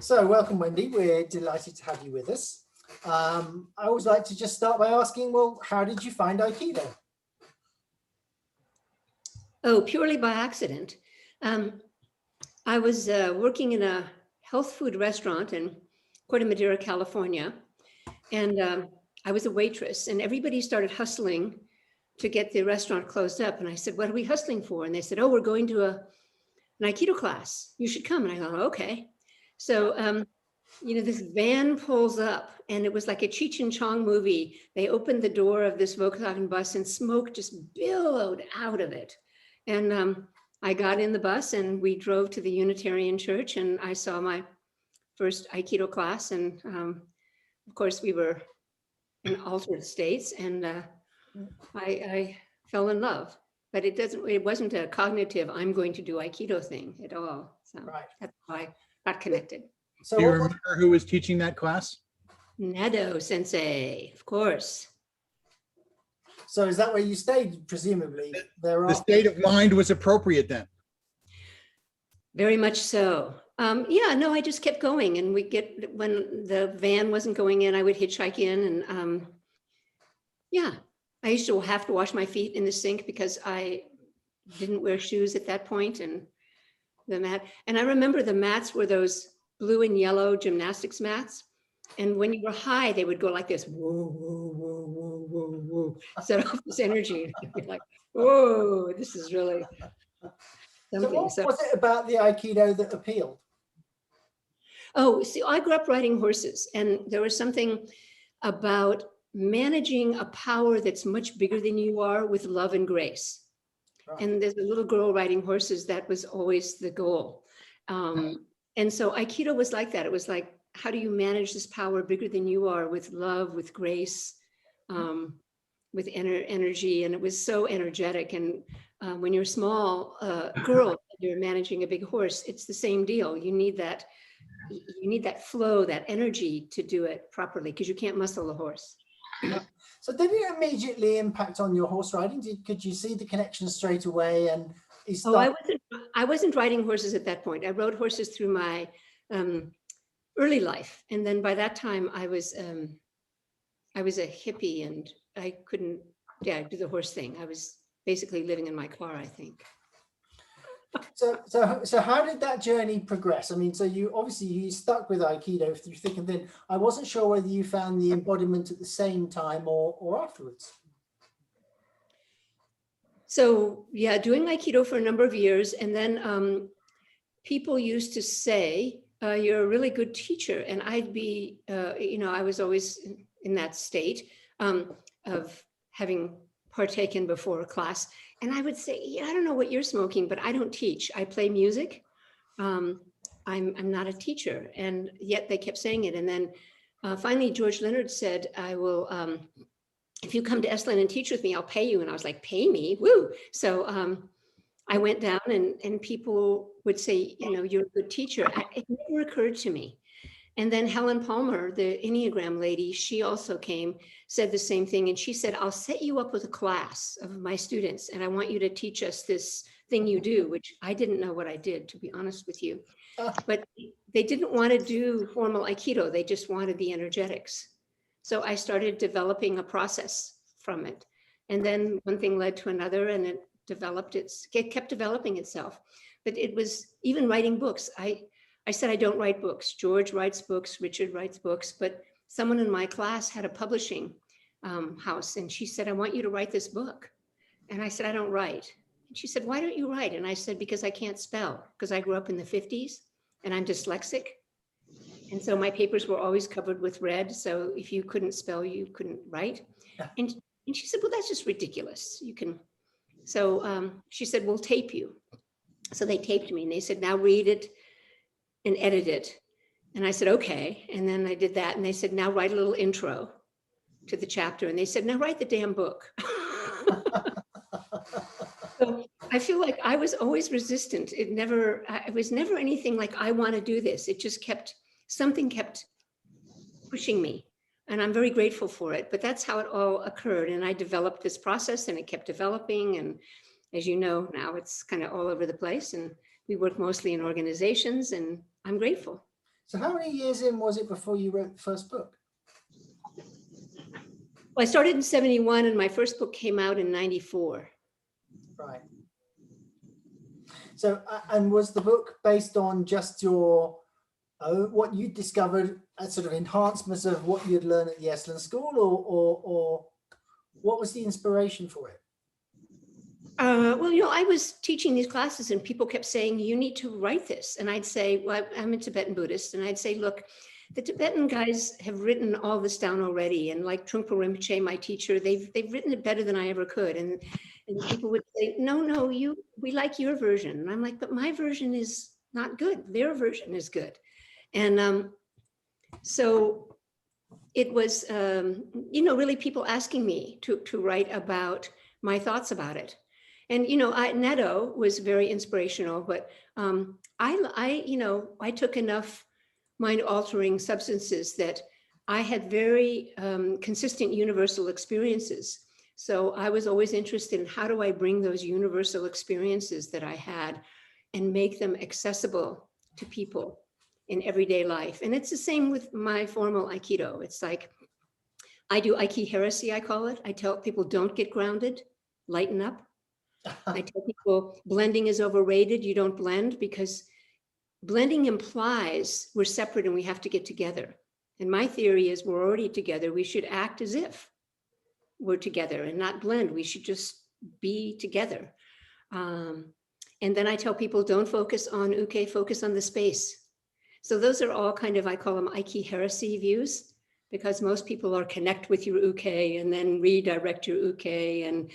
So welcome, Wendy. We're delighted to have you with us. I always like to just start by asking, well, how did you find Aikido? Oh, purely by accident. I was working in a health food restaurant in Corte Madera, California, and I was a waitress, and everybody started hustling to get the restaurant closed up. And I said, what are we hustling for? And they said, oh, we're going to an Aikido class. You should come. And I thought, okay. So, this van pulls up, and it was like a Cheech and Chong movie. They opened the door of this Volkswagen bus and smoke just billowed out of it. And I got in the bus and we drove to the Unitarian Church, and I saw my first Aikido class. And of course, we were in altered states, and I fell in love. But it wasn't a cognitive, I'm going to do Aikido thing at all. So Right. That's how I got connected. So do you remember who was teaching that class? Nado Sensei, of course. So is that where you stayed, presumably? The state of mind was appropriate then. Very much so. I just kept going, and when the van wasn't going in, I would hitchhike in, and I used to have to wash my feet in the sink because I didn't wear shoes at that point, and the mat. And I remember the mats were those blue and yellow gymnastics mats. And when you were high, they would go like this, whoa, whoa, whoa, whoa, whoa, whoa, set off this energy. And I'd be like, whoa, this is really something. So what was it about the Aikido that appealed? Oh, see, I grew up riding horses, and there was something about managing a power that's much bigger than you are with love and grace. Right. And there's a little girl riding horses, that was always the goal. And so Aikido was like that. It was like, how do you manage this power bigger than you are with love, with grace, with energy? And it was so energetic. And when you're a small girl, you're managing a big horse, it's the same deal. You need that flow, that energy to do it properly, because you can't muscle a horse. So did it immediately impact on your horse riding? Could you see the connection straight away? And I wasn't riding horses at that point. I rode horses through my early life, and then by that time I was a hippie, and I couldn't do the horse thing. I was basically living in my car, I think. So how did that journey progress? I mean, so you stuck with Aikido through thick and thin. I wasn't sure whether you found the embodiment at the same time or afterwards. So doing Aikido for a number of years, and then people used to say, you're a really good teacher. And I'd be, I was always in that state of having partaken before a class. And I would say, I don't know what you're smoking, but I don't teach. I play music. I'm not a teacher. And yet they kept saying it. And then finally, George Leonard said, I will, if you come to Esalen and teach with me, I'll pay you. And I was like, pay me? Woo. So I went down, and people would say, you're a good teacher. It never occurred to me. And then Helen Palmer, the Enneagram lady, she also came, said the same thing. And she said, I'll set you up with a class of my students, and I want you to teach us this thing you do, which I didn't know what I did, to be honest with you. But they didn't want to do formal Aikido. They just wanted the energetics. So I started developing a process from it. And then one thing led to another, and it kept developing itself. But it was even writing books. I said, I don't write books. George writes books, Richard writes books, but someone in my class had a publishing house, and she said, I want you to write this book. And I said, I don't write. And she said, why don't you write? And I said, because I can't spell, because I grew up in the 50s and I'm dyslexic. And so my papers were always covered with red. So if you couldn't spell, you couldn't write. And she said, well, that's just ridiculous. You can. So she said, we'll tape you. So they taped me, and they said, now read it and edit it. And I said, okay. And then I did that. And they said, now write a little intro to the chapter. And they said, now write the damn book. So I feel like I was always resistant. It was never anything like, I want to do this. It just something kept pushing me. And I'm very grateful for it. But that's how it all occurred. And I developed this process, and it kept developing. And as you know, now it's kind of all over the place. And we work mostly in organizations, and I'm grateful. So how many years in was it before you wrote the first book? Well, I started in 71 and my first book came out in 94. Right. So, and was the book based on just your, what you discovered as sort of enhancements of what you'd learned at the Esalen School, or what was the inspiration for it? Well, I was teaching these classes and people kept saying, you need to write this. And I'd say, well, I'm a Tibetan Buddhist. And I'd say, look, the Tibetan guys have written all this down already. And like Trungpa Rinpoche, my teacher, they've written it better than I ever could. And people would say, no, we like your version. And I'm like, but my version is not good. Their version is good. And so it was, really people asking me to write about my thoughts about it. And, Netto was very inspirational, but I took enough mind-altering substances that I had very consistent universal experiences. So I was always interested in how do I bring those universal experiences that I had and make them accessible to people in everyday life. And it's the same with my formal Aikido. It's like, I do Aiki heresy, I call it. I tell people, don't get grounded, lighten up. I tell people blending is overrated. You don't blend because blending implies we're separate and we have to get together. And my theory is we're already together. We should act as if we're together and not blend. We should just be together. And then I tell people don't focus on uke, focus on the space. So those are all kind of, I call them Aiki heresy views, because most people are connect with your uke and then redirect your uke and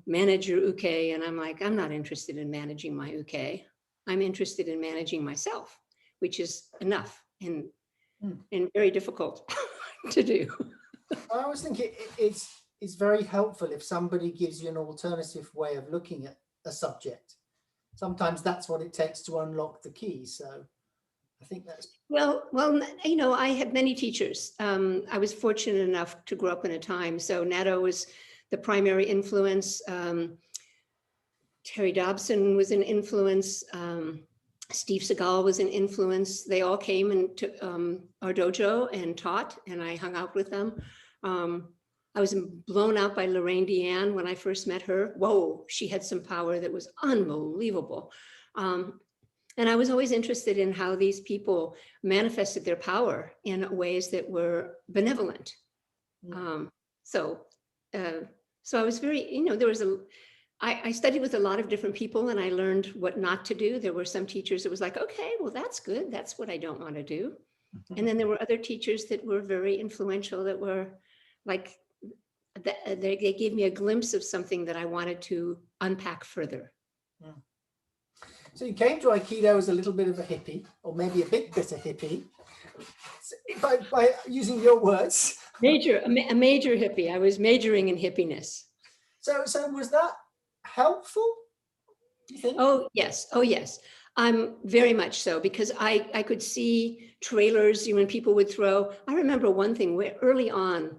manage your uke. And I'm like, I'm not interested in managing my uke. I'm interested in managing myself, which is enough and very difficult to do. I always think it's very helpful if somebody gives you an alternative way of looking at a subject. Sometimes that's what it takes to unlock the key. So I think that's... Well, I had many teachers. I was fortunate enough to grow up in a time. So Netto was the primary influence. Terry Dobson was an influence. Steve Seagal was an influence. They all came into our dojo and taught, and I hung out with them. I was blown out by Lorraine Deanne when I first met her. Whoa, she had some power that was unbelievable. And I was always interested in how these people manifested their power in ways that were benevolent. So I was very, I studied with a lot of different people and I learned what not to do. There were some teachers that was like, okay, well, that's good. That's what I don't want to do. And then there were other teachers that were very influential that were like, they gave me a glimpse of something that I wanted to unpack further. Yeah. So you came to Aikido as a little bit of a hippie, or maybe a bit better hippie, by using your words. A major hippie. I was majoring in hippiness. So was that helpful, do you think? Oh, yes. Very much so, because I could see trailers when people would throw. I remember one thing where early on,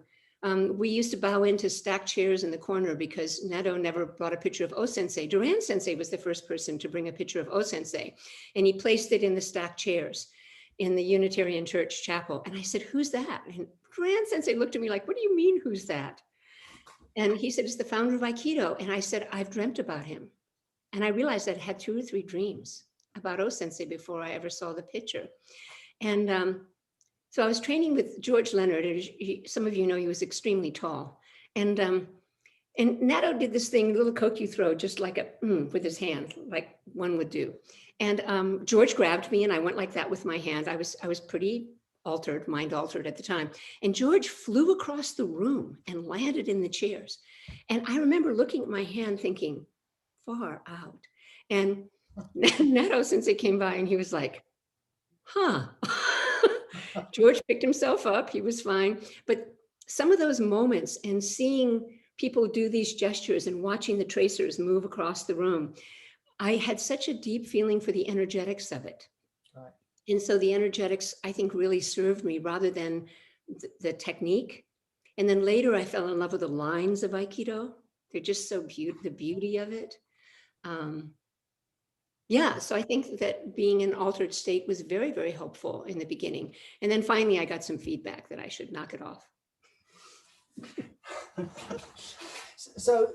we used to bow into stacked chairs in the corner because Netto never brought a picture of O-sensei. Duran sensei was the first person to bring a picture of O-sensei, and he placed it in the stacked chairs in the Unitarian Church chapel. And I said, who's that? And Duran sensei looked at me like, what do you mean, who's that? And he said, it's the founder of Aikido. And I said, I've dreamt about him. And I realized I'd had 2 or 3 dreams about O-sensei before I ever saw the picture. And so I was training with George Leonard. Some of you know he was extremely tall. And Netto did this thing, a little koku throw, just like with his hand, like one would do. And George grabbed me and I went like that with my hand. I was pretty altered, mind altered at the time. And George flew across the room and landed in the chairs. And I remember looking at my hand thinking, far out. And Netto sensei came by and he was like, huh. George picked himself up. He was fine. But some of those moments and seeing people do these gestures and watching the tracers move across the room, I had such a deep feeling for the energetics of it. Right. And so the energetics, I think, really served me rather than the technique. And then later I fell in love with the lines of Aikido. They're just so beautiful, the beauty of it. Yeah, so I think that being in altered state was very, very helpful in the beginning. And then finally I got some feedback that I should knock it off. So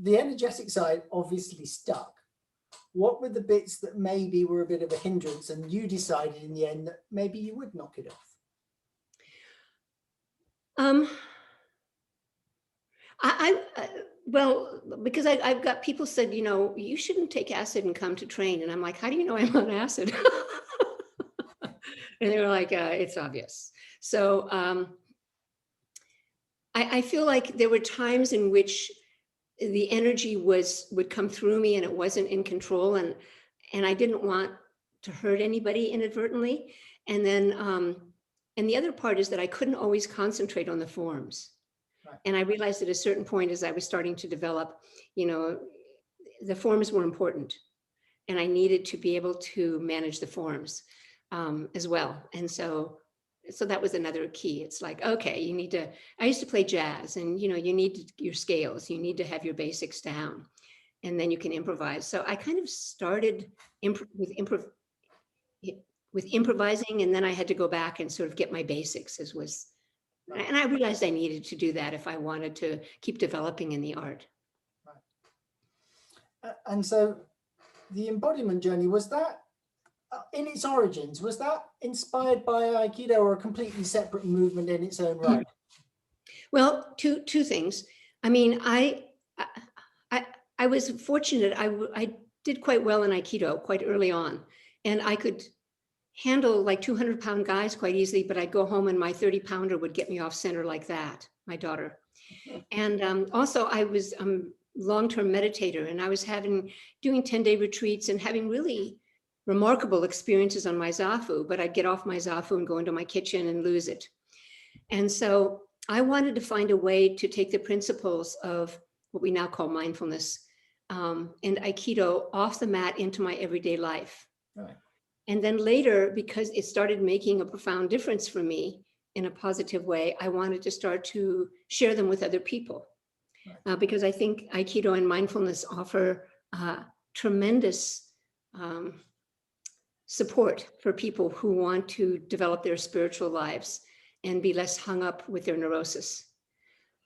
the energetic side obviously stuck. What were the bits that maybe were a bit of a hindrance and you decided in the end that maybe you would knock it off? Well, because I've got people said, you shouldn't take acid and come to train. And I'm like, how do you know I'm on acid? And they were like, it's obvious. So I feel like there were times in which the energy would come through me and it wasn't in control. And I didn't want to hurt anybody inadvertently. And then, and the other part is that I couldn't always concentrate on the forms. Right. And I realized at a certain point as I was starting to develop, the forms were important and I needed to be able to manage the forms as well. And so that was another key. It's like, okay, I used to play jazz and, you need your scales, you need to have your basics down and then you can improvise. So I kind of started with improvising and then I had to go back and sort of get my basics and I realized I needed to do that if I wanted to keep developing in the art. Right. And so the embodiment journey, was that in its origins, was that inspired by Aikido or a completely separate movement in its own right? Well, two things. I mean, I was fortunate. I did quite well in Aikido quite early on, and I could handle like 200-pound guys quite easily, but I'd go home and my 30-pounder would get me off center like that, my daughter. And also I was a long-term meditator and I was doing 10-day retreats and having really remarkable experiences on my Zafu, but I'd get off my Zafu and go into my kitchen and lose it. And so I wanted to find a way to take the principles of what we now call mindfulness and Aikido off the mat into my everyday life. Right. And then later, because it started making a profound difference for me in a positive way, I wanted to start to share them with other people. Right. Because I think Aikido and mindfulness offer tremendous support for people who want to develop their spiritual lives and be less hung up with their neurosis.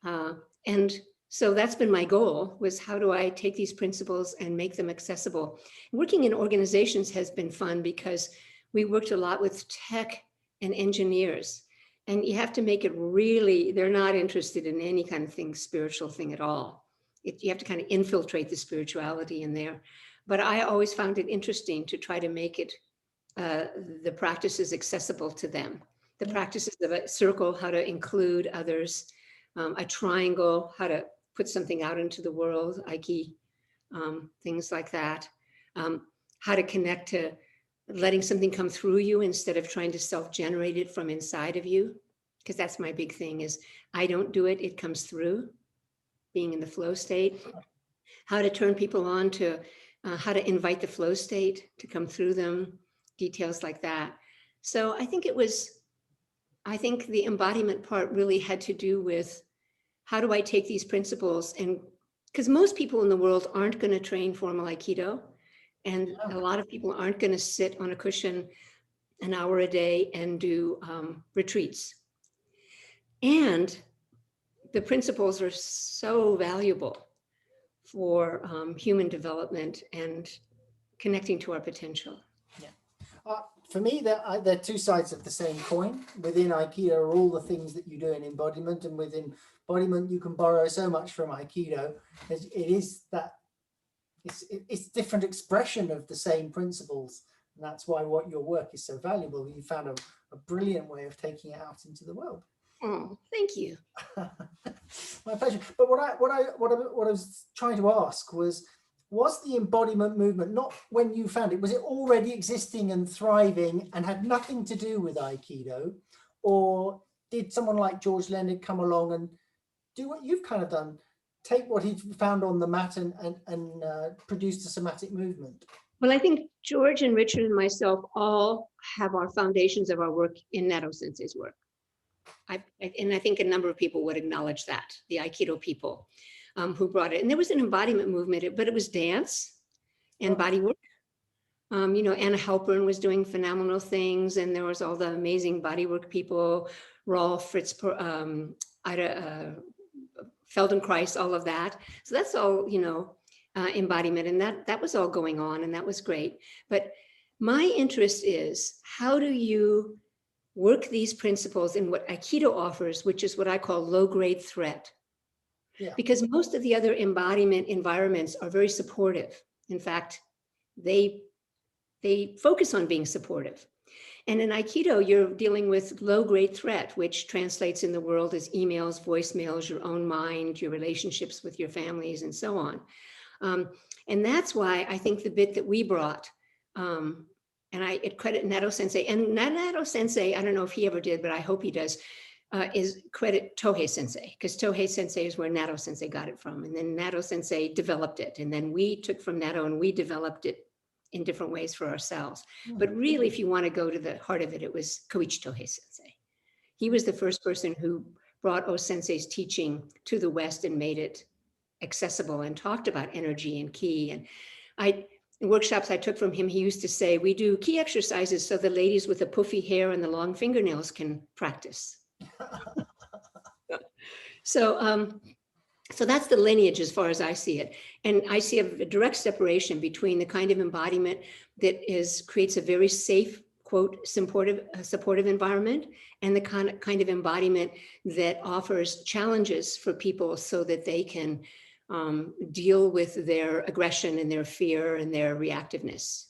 And so that's been my goal, was how do I take these principles and make them accessible? Working in organizations has been fun because we worked a lot with tech and engineers, and you have to make it really, they're not interested in any kind of spiritual thing at all. You have to kind of infiltrate the spirituality in there. But I always found it interesting to try to make it, the practices accessible to them. The practices of a circle, how to include others, a triangle, how to put something out into the world, Aiki, things like that. How to connect to letting something come through you instead of trying to self-generate it from inside of you. Because that's my big thing is I don't do it, it comes through, being in the flow state. How to turn people on to how to invite the flow state to come through them, details like that. So I think the embodiment part really had to do with how do I take these principles, and because most people in the world aren't going to train formal Aikido, and a lot of people aren't going to sit on a cushion an hour a day and do retreats. And the principles are so valuable for human development and connecting to our potential. Yeah. For me, they're two sides of the same coin. Within Aikido are all the things that you do in embodiment, and within embodiment you can borrow so much from Aikido. It's different expression of the same principles, and that's why your work is so valuable. You found a brilliant way of taking it out into the world. Oh, thank you. My pleasure. But what I was trying to ask was the embodiment movement, not when you found it, was it already existing and thriving and had nothing to do with Aikido? Or did someone like George Leonard come along and do what you've kind of done, take what he found on the mat and produce a somatic movement? Well, I think George and Richard and myself all have our foundations of our work in Nato Sensei's work. And I think a number of people would acknowledge that, the Aikido people who brought it. And there was an embodiment movement, but it was dance and body work. Anna Halpern was doing phenomenal things, and there was all the amazing bodywork people, Rolf, Fritz, Ida Feldenkrais, all of that. So that's all, embodiment, and that was all going on, and that was great. But my interest is, how do you work these principles in what Aikido offers, which is what I call low-grade threat? Yeah. Because most of the other embodiment environments are very supportive. In fact, they focus on being supportive. And in Aikido, you're dealing with low-grade threat, which translates in the world as emails, voicemails, your own mind, your relationships with your families, and so on. And that's why I think the bit that we brought, and I credit Nato Sensei, and Nato Sensei, I don't know if he ever did, but I hope he does, is credit Tohei Sensei, because Tohei Sensei is where Nato Sensei got it from. And then Nato Sensei developed it. And then we took from Nato and we developed it in different ways for ourselves. But really, if you want to go to the heart of it, it was Koichi Tohei Sensei. He was the first person who brought O Sensei's teaching to the West and made it accessible and talked about energy and ki. And in workshops I took from him, he used to say, we do ki exercises so the ladies with the puffy hair and the long fingernails can practice. So that's the lineage as far as I see it. And I see a direct separation between the kind of embodiment that creates a very safe, quote, supportive environment, and the kind of embodiment that offers challenges for people so that they can deal with their aggression and their fear and their reactiveness,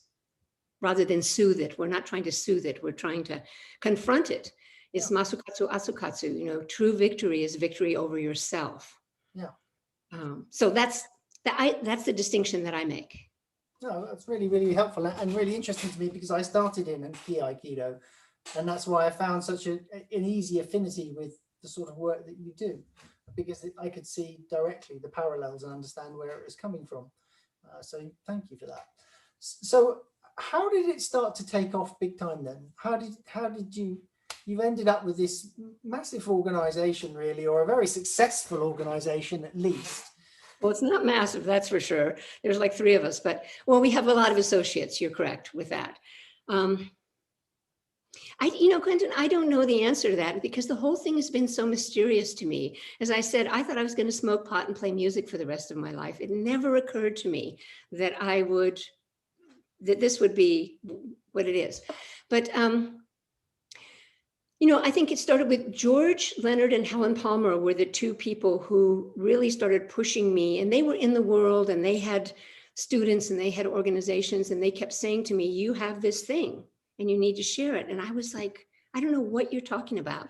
rather than soothe it. We're not trying to soothe it. We're trying to confront it. It's masukatsu, asukatsu. True victory is victory over yourself. Yeah. So that's the distinction that I make. No, that's really, really helpful and really interesting to me, because I started in Ki Aikido, and that's why I found such an easy affinity with the sort of work that you do, because I could see directly the parallels and understand where it was coming from. So thank you for that. So how did it start to take off big time then? How did you've ended up with this massive organization, really, or a very successful organization at least? Well, it's not massive, that's for sure. There's like 3 of us, but well, we have a lot of associates. You're correct with that. Quentin, I don't know the answer to that, because the whole thing has been so mysterious to me. As I said, I thought I was going to smoke pot and play music for the rest of my life. It never occurred to me that this would be what it is. But I think it started with George Leonard and Helen Palmer were the 2 people who really started pushing me, and they were in the world, and they had students and they had organizations, and they kept saying to me, you have this thing and you need to share it. And I was like, I don't know what you're talking about.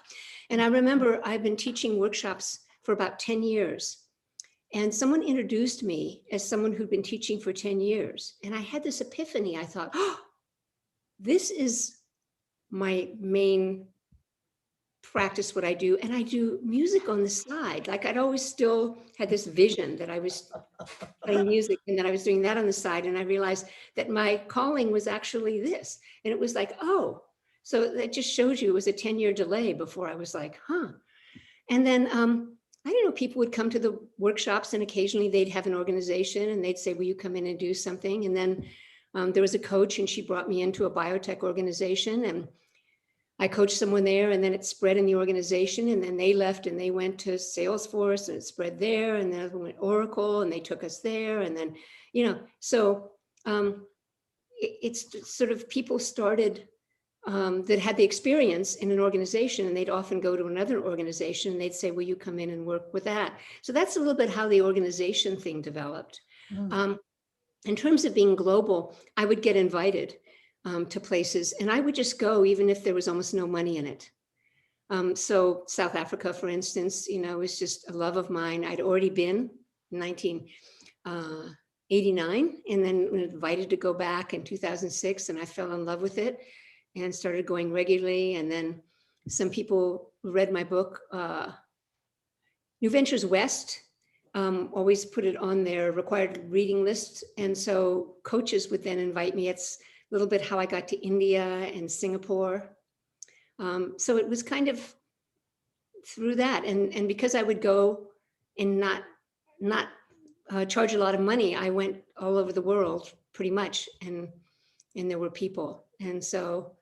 And I remember I've been teaching workshops for about 10 years, and someone introduced me as someone who'd been teaching for 10 years. And I had this epiphany. I thought, this is my main practice, what I do. And I do music on the side. Like I'd always still had this vision that I was playing music and that I was doing that on the side. And I realized that my calling was actually this. And it was like, oh, so that just shows you it was a 10-year delay before I was like, And then, I don't know, people would come to the workshops, and occasionally they'd have an organization and they'd say, will you come in and do something? And then there was a coach, and she brought me into a biotech organization, and I coached someone there, and then it spread in the organization, and then they left and they went to Salesforce, and it spread there, and then we went Oracle, and they took us there. And then, so it's sort of people started that had the experience in an organization, and they'd often go to another organization and they'd say, will you come in and work with that? So that's a little bit how the organization thing developed. In terms of being global, I would get invited to places, and I would just go even if there was almost no money in it. So South Africa, for instance, was just a love of mine. I'd already been in 1989, and then invited to go back in 2006, and I fell in love with it and started going regularly. And then some people who read my book, New Ventures West, always put it on their required reading list. And so coaches would then invite me. It's a little bit how I got to India and Singapore. So it was kind of through that. And because I would go and not charge a lot of money, I went all over the world pretty much. And and there were people. And so,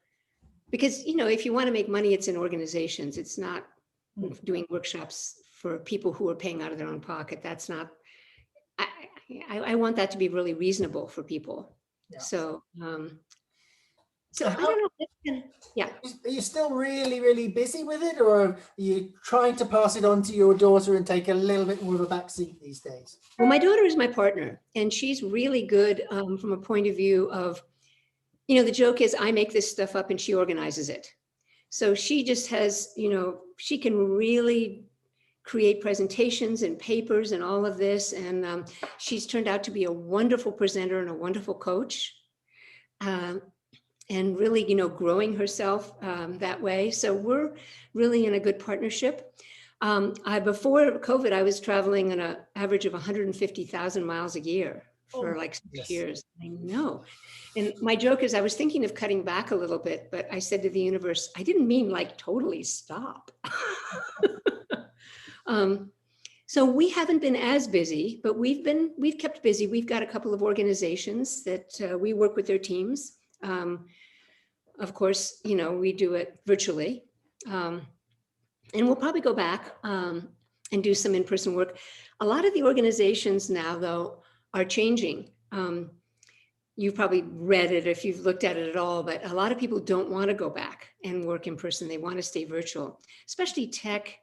because, you know, if you want to make money, it's in organizations. It's not doing workshops for people who are paying out of their own pocket. That's not, I want that to be really reasonable for people. Yeah. So, I don't know. Yeah. Are you still really, really busy with it, or are you trying to pass it on to your daughter and take a little bit more of a backseat these days? Well, my daughter is my partner, and she's really good from a point of view of, you know, the joke is I make this stuff up and she organizes it. So she just has, you know, she can really create presentations and papers and all of this. And she's turned out to be a wonderful presenter and a wonderful coach. And really, you know, growing herself that way. So we're really in a good partnership. Before COVID, I was traveling on an average of 150,000 miles a year for like 6 years. I know. And my joke is I was thinking of cutting back a little bit, but I said to the universe, I didn't mean like totally stop. So we haven't been as busy, but we've kept busy. We've got a couple of organizations that we work with their teams. Of course, you know, we do it virtually. And we'll probably go back and do some in-person work. A lot of the organizations now, though, are changing. You've probably read it if you've looked at it at all, but a lot of people don't want to go back and work in person. They want to stay virtual, especially tech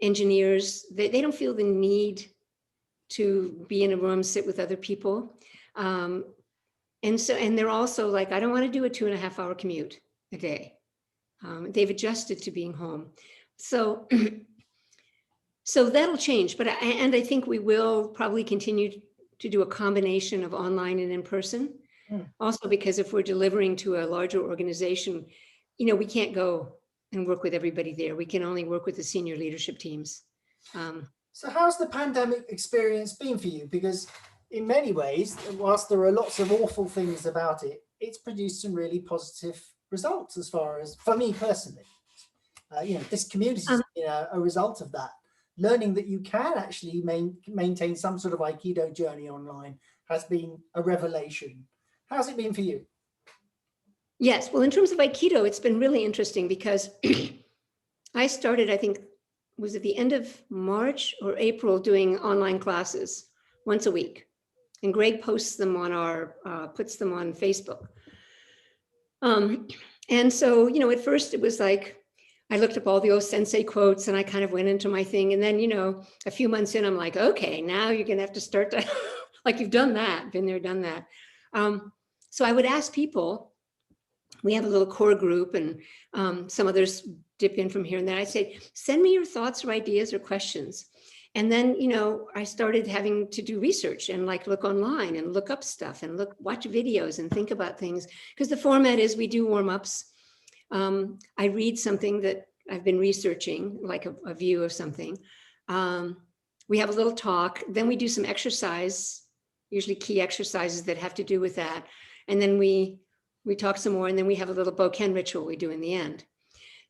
engineers. They don't feel the need to be in a room, sit with other people. And they're also like, I don't want to do a 2.5-hour commute a day. They've adjusted to being home. So that'll change, but I think we will probably continue to do a combination of online and in person. Also, because if we're delivering to a larger organization, you know, we can't go and work with everybody there. We can only work with the senior leadership teams. So how's the pandemic experience been for you? Because in many ways, whilst there are lots of awful things about it, it's produced some really positive results as far as, for me personally. You know, this community is a result of that. Learning that you can actually maintain some sort of Aikido journey online has been a revelation. How's it been for you? Yes, well, in terms of Aikido, it's been really interesting because I started, I think, was it the end of March or April, doing online classes once a week. And Greg posts them on puts them on Facebook. And so, you know, at first it was like, I looked up all the old sensei quotes and I kind of went into my thing. And then, you know, a few months in, I'm like, okay, now you're going to have to start to, like, you've done that, been there, done that. So I would ask people, we have a little core group and some others dip in from here and there. I say, send me your thoughts or ideas or questions. And then, you know, I started having to do research and like look online and look up stuff and watch videos and think about things. Because the format is we do warm-ups. I read something that I've been researching, like a view of something. We have a little talk, then we do some exercise, usually key exercises that have to do with that. And then we talk some more, and then we have a little Boken ritual we do in the end.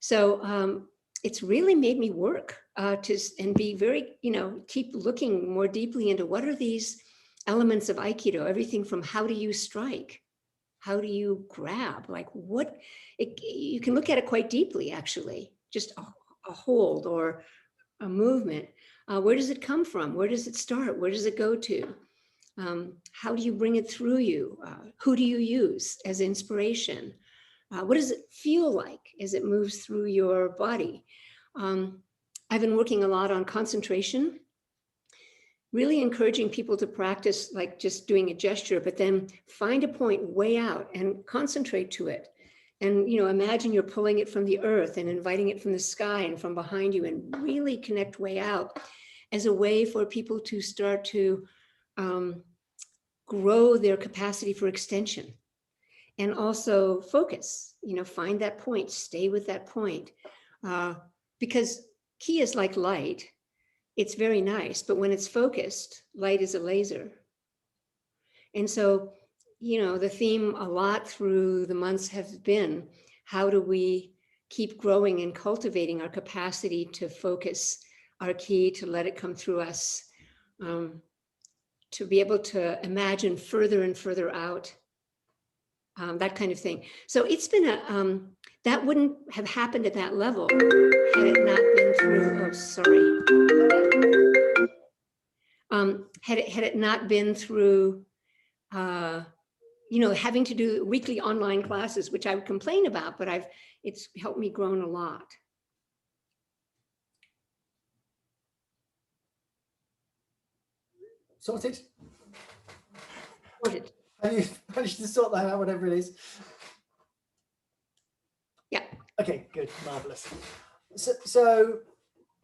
So it's really made me work and be very, you know, keep looking more deeply into what are these elements of Aikido, everything from how do you strike, how do you grab, like you can look at it quite deeply, actually, just a hold or a movement. Where does it come from? Where does it start? Where does it go to? How do you bring it through you? Who do you use as inspiration? What does it feel like as it moves through your body? I've been working a lot on concentration, really encouraging people to practice like just doing a gesture, but then find a point way out and concentrate to it. And, you know, imagine you're pulling it from the earth and inviting it from the sky and from behind you, and really connect way out as a way for people to start to grow their capacity for extension. And also focus, you know, find that point, stay with that point. Because ki is like light. It's very nice, but when it's focused, light is a laser. And so, you know, the theme a lot through the months has been, how do we keep growing and cultivating our capacity to focus our ki, to let it come through us, to be able to imagine further and further out, that kind of thing. So it's been that wouldn't have happened at that level had it not been through, had it not been through, having to do weekly online classes, which I would complain about, but it's helped me grow a lot. Sorted? Sorted. Have you managed to sort that out, whatever it is? Yeah. Okay, good, marvelous. So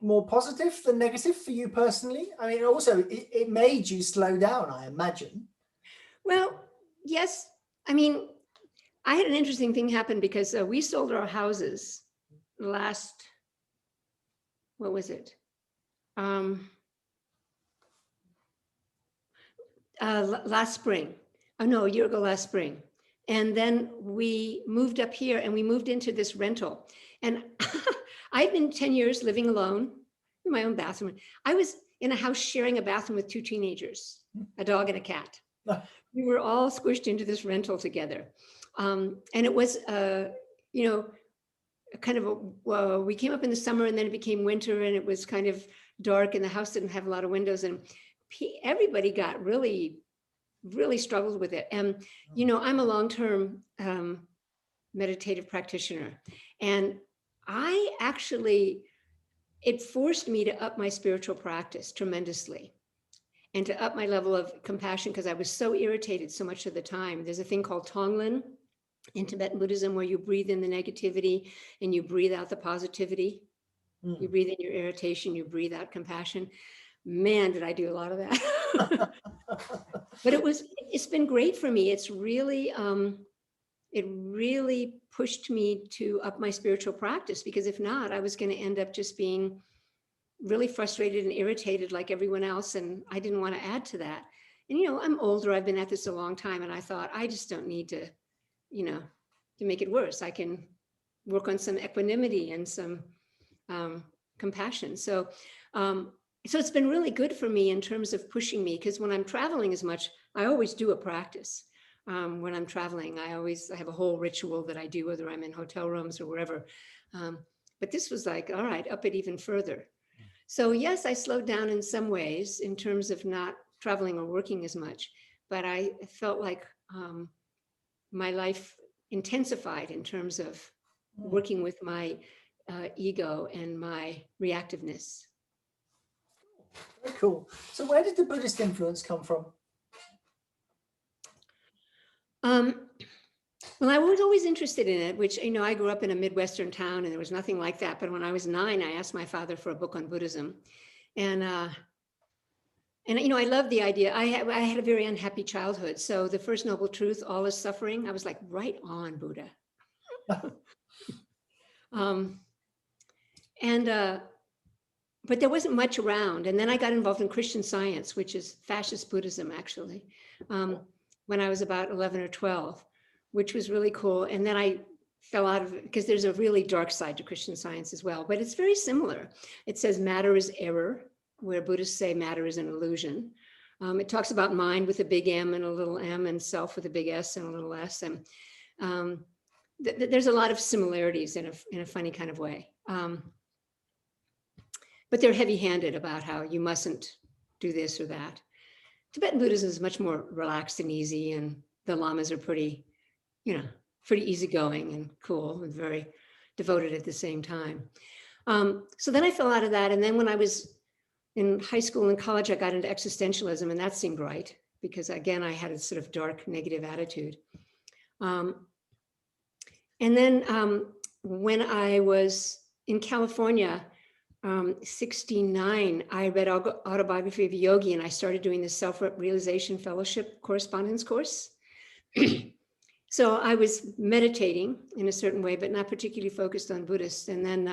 more positive than negative for you personally? I mean, also it made you slow down, I imagine. Well, yes. I mean, I had an interesting thing happen because we sold our houses last spring. Oh no, a year ago last spring. And then we moved up here and we moved into this rental. And I've been 10 years living alone in my own bathroom. I was in a house sharing a bathroom with 2 teenagers, a dog and a cat. We were all squished into this rental together. And it was, we came up in the summer and then it became winter and it was kind of dark and the house didn't have a lot of windows and everybody got really struggled with it. And, I'm a long-term meditative practitioner. And it forced me to up my spiritual practice tremendously and to up my level of compassion because I was so irritated so much of the time. There's a thing called Tagline in Tibetan Buddhism where you breathe in the negativity and you breathe out the positivity. You breathe in your irritation, you breathe out compassion. Man, did I do a lot of that. But it's been great for me. It's really, it really pushed me to up my spiritual practice because if not, I was going to end up just being really frustrated and irritated like everyone else. And I didn't want to add to that. And, I'm older. I've been at this a long time. And I thought, I just don't need to, to make it worse. I can work on some equanimity and some compassion. So it's been really good for me in terms of pushing me because when I'm traveling as much, I always do a practice. When I'm traveling, I have a whole ritual that I do, whether I'm in hotel rooms or wherever. But this was like, all right, up it even further. So yes, I slowed down in some ways in terms of not traveling or working as much, but I felt like my life intensified in terms of working with my ego and my reactiveness. Very cool. So where did the Buddhist influence come from? Well, I was always interested in it, which, I grew up in a Midwestern town and there was nothing like that. But when I was 9, I asked my father for a book on Buddhism. And I love the idea. I had a very unhappy childhood. So the first noble truth, all is suffering. I was like, right on, Buddha. But there wasn't much around. And then I got involved in Christian Science, which is fascist Buddhism, actually, when I was about 11 or 12, which was really cool. And then I fell out of it because there's a really dark side to Christian Science as well. But it's very similar. It says matter is error, where Buddhists say matter is an illusion. It talks about mind with a big M and a little m and self with a big S and a little s. And there's a lot of similarities in a funny kind of way. But they're heavy-handed about how you mustn't do this or that. Tibetan Buddhism is much more relaxed and easy, and the lamas are pretty easygoing and cool and very devoted at the same time. So then I fell out of that. And then when I was in high school and college, I got into existentialism, and that seemed right because, again, I had a sort of dark, negative attitude. And then when I was in California, 69, I read Autobiography of a Yogi, and I started doing this Self-Realization Fellowship correspondence course. So I was meditating in a certain way, but not particularly focused on Buddhists. And then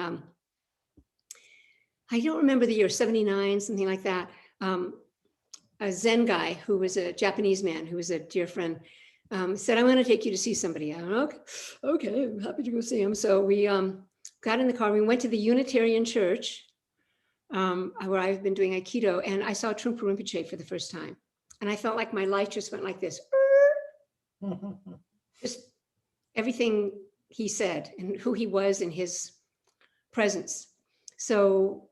I don't remember the year, 79, something like that. A Zen guy who was a Japanese man, who was a dear friend, said, I'm going to take you to see somebody. I went, okay, I'm happy to go see him. So we got in the car, we went to the Unitarian Church, where I've been doing Aikido, and I saw Trungpa Rinpoche for the first time. And I felt like my life just went like this. Just everything he said and who he was in his presence. So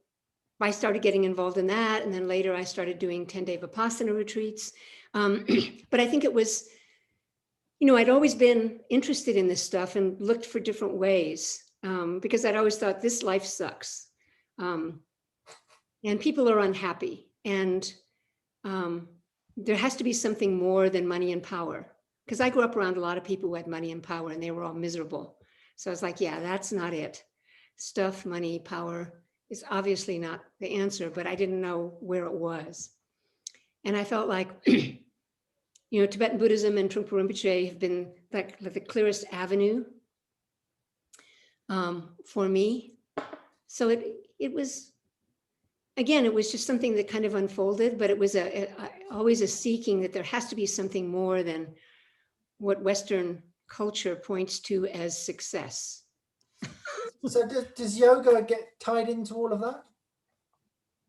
I started getting involved in that. And then later I started doing 10-day Vipassana retreats. But I think it was, I'd always been interested in this stuff and looked for different ways because I'd always thought this life sucks. And people are unhappy. And there has to be something more than money and power. Because I grew up around a lot of people who had money and power and they were all miserable. So I was like, yeah, that's not it. Stuff, money, power is obviously not the answer, but I didn't know where it was. And I felt like, Tibetan Buddhism and Trungpa Rinpoche have been like the clearest avenue for me. So it was, again, it was just something that kind of unfolded, but it was always a seeking that there has to be something more than what Western culture points to as success. So does yoga get tied into all of that?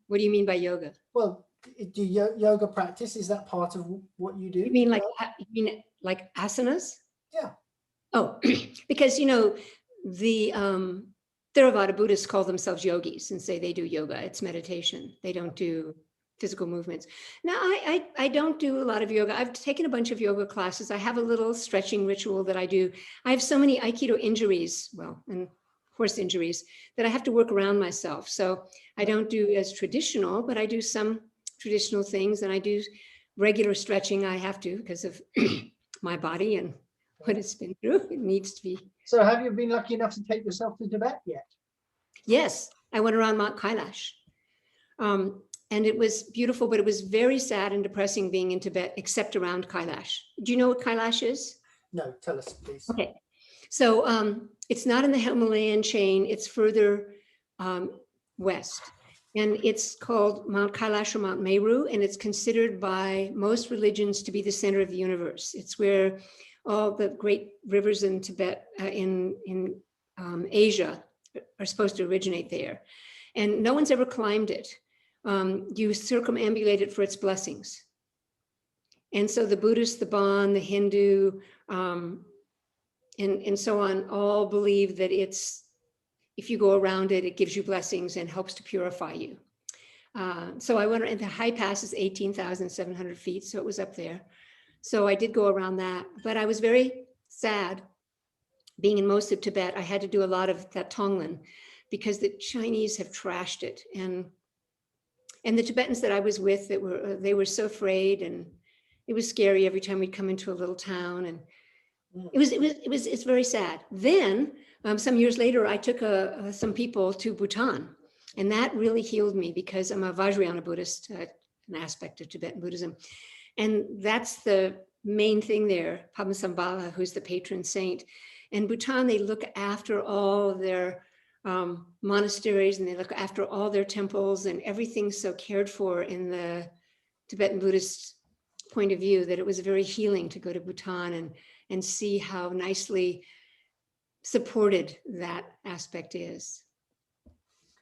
What do you mean by yoga? Well, do yoga practice, is that part of what you do? You mean like asanas? Yeah. Oh, because, the Theravada Buddhists call themselves yogis and say they do yoga. It's meditation. They don't do physical movements. Now, I don't do a lot of yoga. I've taken a bunch of yoga classes. I have a little stretching ritual that I do. I have so many Aikido injuries, and horse injuries, that I have to work around myself. So I don't do as traditional, but I do some traditional things, and I do regular stretching. I have to because of my body and what it's been through. It needs to be. So have you been lucky enough to take yourself to Tibet yet? Yes, I went around Mount Kailash. And it was beautiful, but it was very sad and depressing being in Tibet, except around Kailash. Do you know what Kailash is? No, tell us, please. Okay. So it's not in the Himalayan chain. It's further west. And it's called Mount Kailash or Mount Meru. And it's considered by most religions to be the center of the universe. It's where all the great rivers in Tibet, in Asia, are supposed to originate there. And no one's ever climbed it. You circumambulate it for its blessings. And so the Buddhist, the Bon, the Hindu, and so on, all believe that if you go around it, it gives you blessings and helps to purify you. So I went, and the high pass is 18,700 feet, so it was up there. So I did go around that, but I was very sad being in most of Tibet. I had to do a lot of that Tagline because the Chinese have trashed it. And the Tibetans that I was with, they were so afraid, and it was scary every time we'd come into a little town, and it's very sad. Then some years later, I took some people to Bhutan, and that really healed me because I'm a Vajrayana Buddhist, an aspect of Tibetan Buddhism, and that's the main thing there. Padmasambhava, who's the patron saint, and Bhutan, they look after all of their monasteries, and they look after all their temples, and everything's so cared for in the Tibetan Buddhist point of view that it was very healing to go to Bhutan and see how nicely supported that aspect is.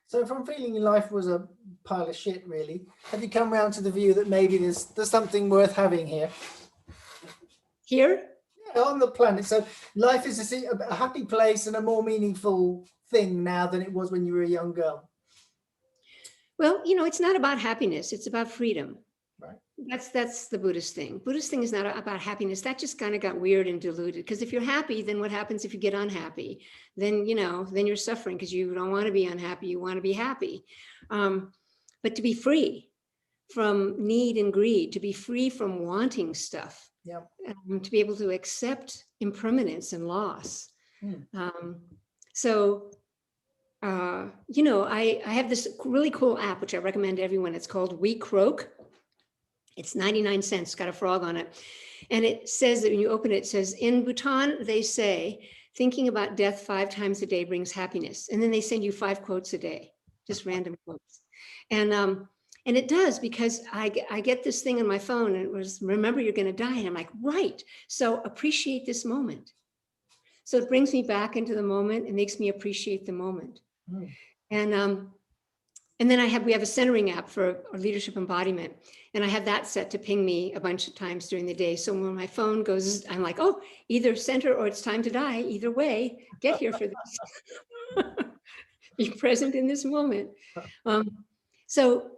So if I'm feeling life was a pile of shit, really, have you come around to the view that maybe there's something worth having here? Here? Yeah, on the planet. So life is a happy place and a more meaningful thing now than it was when you were a young girl. Well, it's not about happiness. It's about freedom. Right. That's the Buddhist thing. Buddhist thing is not about happiness. That just kind of got weird and diluted. Because if you're happy, then what happens if you get unhappy? Then, then you're suffering because you don't want to be unhappy. You want to be happy. But to be free from need and greed, to be free from wanting stuff, to be able to accept impermanence and loss. I have this really cool app, which I recommend to everyone. It's called We Croak. It's 99 cents, got a frog on it. And it says that when you open it, it says, in Bhutan, they say, thinking about death 5 times a day brings happiness. And then they send you 5 quotes a day, just random quotes. And it does, because I get this thing on my phone, and it was, remember, you're going to die. And I'm like, right. So appreciate this moment. So it brings me back into the moment and makes me appreciate the moment. And And then we have a centering app for a leadership embodiment. And I have that set to ping me a bunch of times during the day. So when my phone goes, I'm like, oh, either center or it's time to die. Either way, get here for this. Be present in this moment. So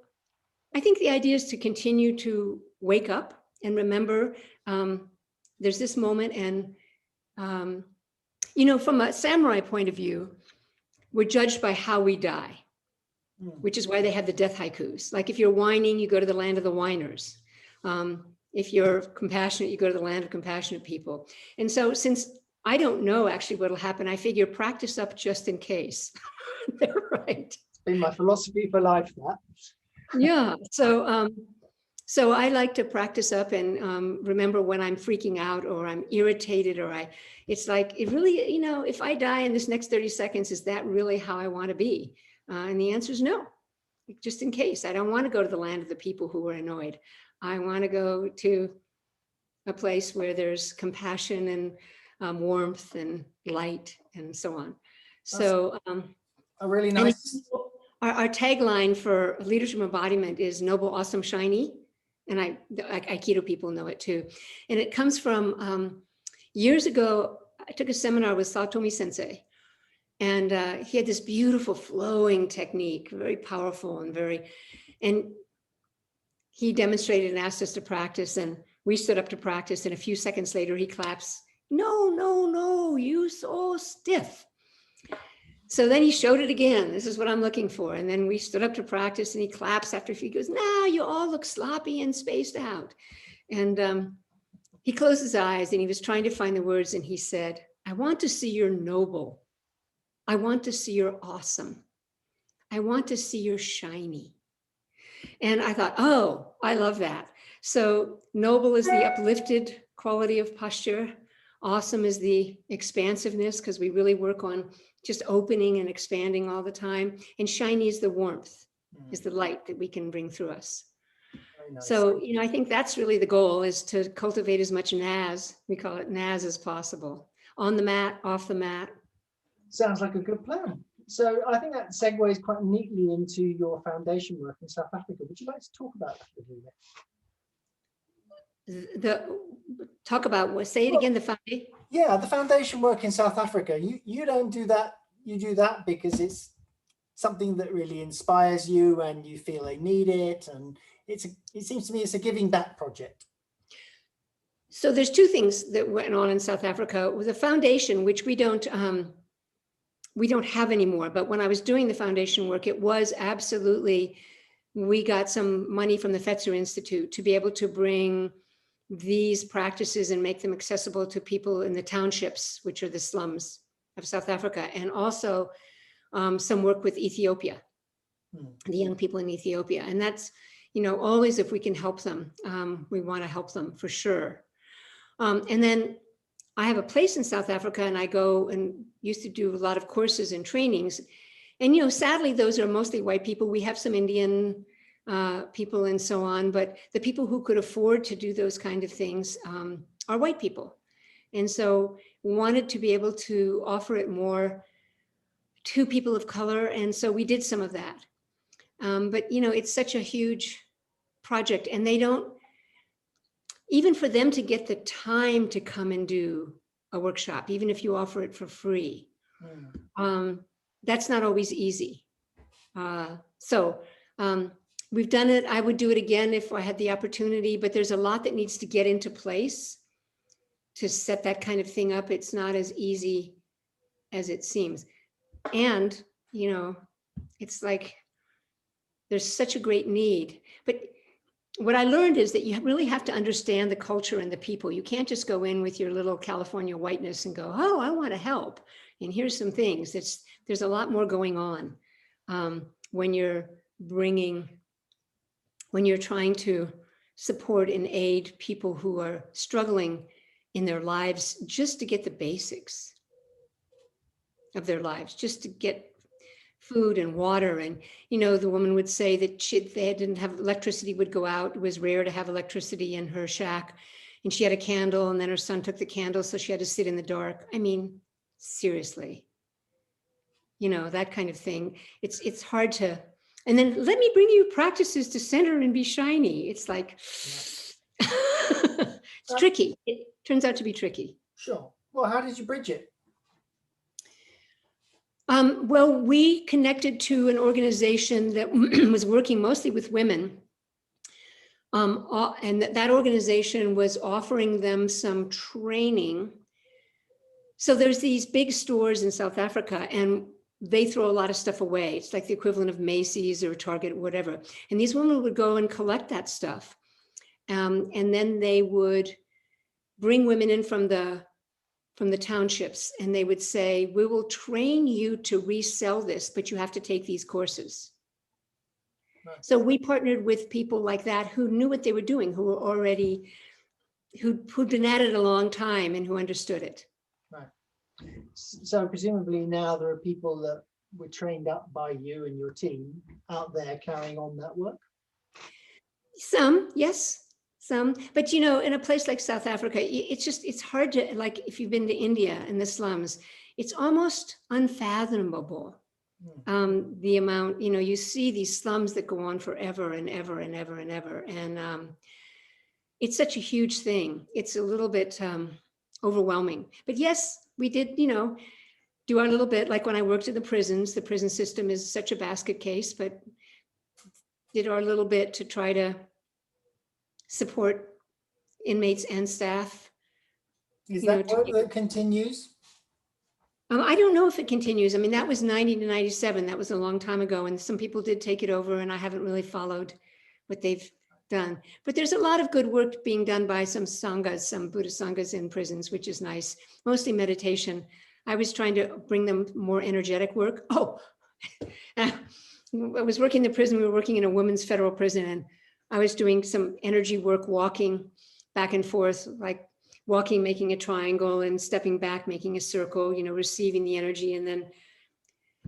I think the idea is to continue to wake up and remember there's this moment. And, from a samurai point of view, we're judged by how we die, which is why they have the death haikus. Like if you're whining, you go to the land of the whiners. If you're compassionate, you go to the land of compassionate people. And so since I don't know actually what'll happen, I figure practice up just in case. They're right. It's been my philosophy for life, that. Yeah. So I like to practice up and remember when I'm freaking out or I'm irritated it's like, it really, if I die in this next 30 seconds, is that really how I want to be? And the answer is no, just in case. I don't want to go to the land of the people who are annoyed. I want to go to a place where there's compassion and warmth and light and so on. So a really nice. Our tagline for leadership embodiment is noble, awesome, shiny. And the Aikido people know it too. And it comes from years ago, I took a seminar with Satomi Sensei. And he had this beautiful flowing technique, very powerful and he demonstrated and asked us to practice, and we stood up to practice, and a few seconds later he claps, no, you so stiff. So then he showed it again. This is what I'm looking for. And then we stood up to practice and he claps after a few, he goes, you all look sloppy and spaced out. And he closed his eyes and he was trying to find the words, and he said, I want to see your noble. I want to see your awesome. I want to see your shiny. And I thought, oh, I love that. So noble is the uplifted quality of posture. Awesome is the expansiveness, because we really work on just opening and expanding all the time. And shiny is the warmth, is the light that we can bring through us. Nice. So, I think that's really the goal, is to cultivate as much NAS, we call it NAS, as possible. On the mat, off the mat. Sounds like a good plan. So I think that segues quite neatly into your foundation work in South Africa. Would you like to talk about that a little bit? Say it again, the foundation? Yeah, the foundation work in South Africa. You don't do that. You do that because it's something that really inspires you and you feel they need it. And it seems to me it's a giving back project. So there's two things that went on in South Africa with a foundation, which we don't have anymore. But when I was doing the foundation work, it was absolutely, we got some money from the Fetzer Institute to be able to bring these practices and make them accessible to people in the townships, which are the slums of South Africa, and also some work with Ethiopia, the young people in Ethiopia. And that's, always if we can help them, we want to help them for sure. And then I have a place in South Africa, and I go and used to do a lot of courses and trainings. And, sadly, those are mostly white people. We have some Indian people and so on, but the people who could afford to do those kind of things are white people. And so wanted to be able to offer it more to people of color. And so we did some of that. But, it's such a huge project, and they don't, even for them to get the time to come and do a workshop, even if you offer it for free, that's not always easy. So we've done it. I would do it again if I had the opportunity, but there's a lot that needs to get into place to set that kind of thing up. It's not as easy as it seems. And, it's like, there's such a great need. But what I learned is that you really have to understand the culture and the people. You can't just go in with your little California whiteness and go, oh, I want to help. And here's some things. There's a lot more going on when you're trying to support and aid people who are struggling in their lives just to get the basics of their lives, just to get food and water. And, the woman would say that they didn't have electricity, would go out. It was rare to have electricity in her shack. And she had a candle, and then her son took the candle, so she had to sit in the dark. I mean, seriously, that kind of thing. It's hard to And then let me bring you practices to center and be shiny. It's like, it's tricky. It turns out to be tricky. Sure. Well, how did you bridge it? Well, we connected to an organization that was working mostly with women. And that organization was offering them some training. So there's these big stores in South Africa, and they throw a lot of stuff away. It's like the equivalent of Macy's or Target or whatever. And these women would go and collect that stuff. And then they would bring women in from the townships, and they would say, we will train you to resell this, but you have to take these courses. Right. So we partnered with people like that who knew what they were doing, who were already, who'd been at it a long time and who understood it. Right. So presumably now there are people that were trained up by you and your team out there carrying on that work? Some, yes. Some, but you know, in a place like South Africa, it's hard to, like, if you've been to India and the slums, it's almost unfathomable. The amount, you know, you see these slums that go on forever and ever and ever and ever. And it's such a huge thing. It's a little bit overwhelming. But yes, we did, you know, do our little bit, like when I worked in the prisons. The prison system is such a basket case, but did our little bit to try to support inmates and staff. Is that work that continues? I don't know if it continues. I mean, that was 90 to 97. That was a long time ago. And some people did take it over, and I haven't really followed what they've done. But there's a lot of good work being done by some sanghas, some Buddhist sanghas in prisons, which is nice. Mostly meditation. I was trying to bring them more energetic work. Oh, I was working in the prison. We were working in a women's federal prison, and I was doing some energy work, walking back and forth, like walking, making a triangle, and stepping back, making a circle, you know, receiving the energy. And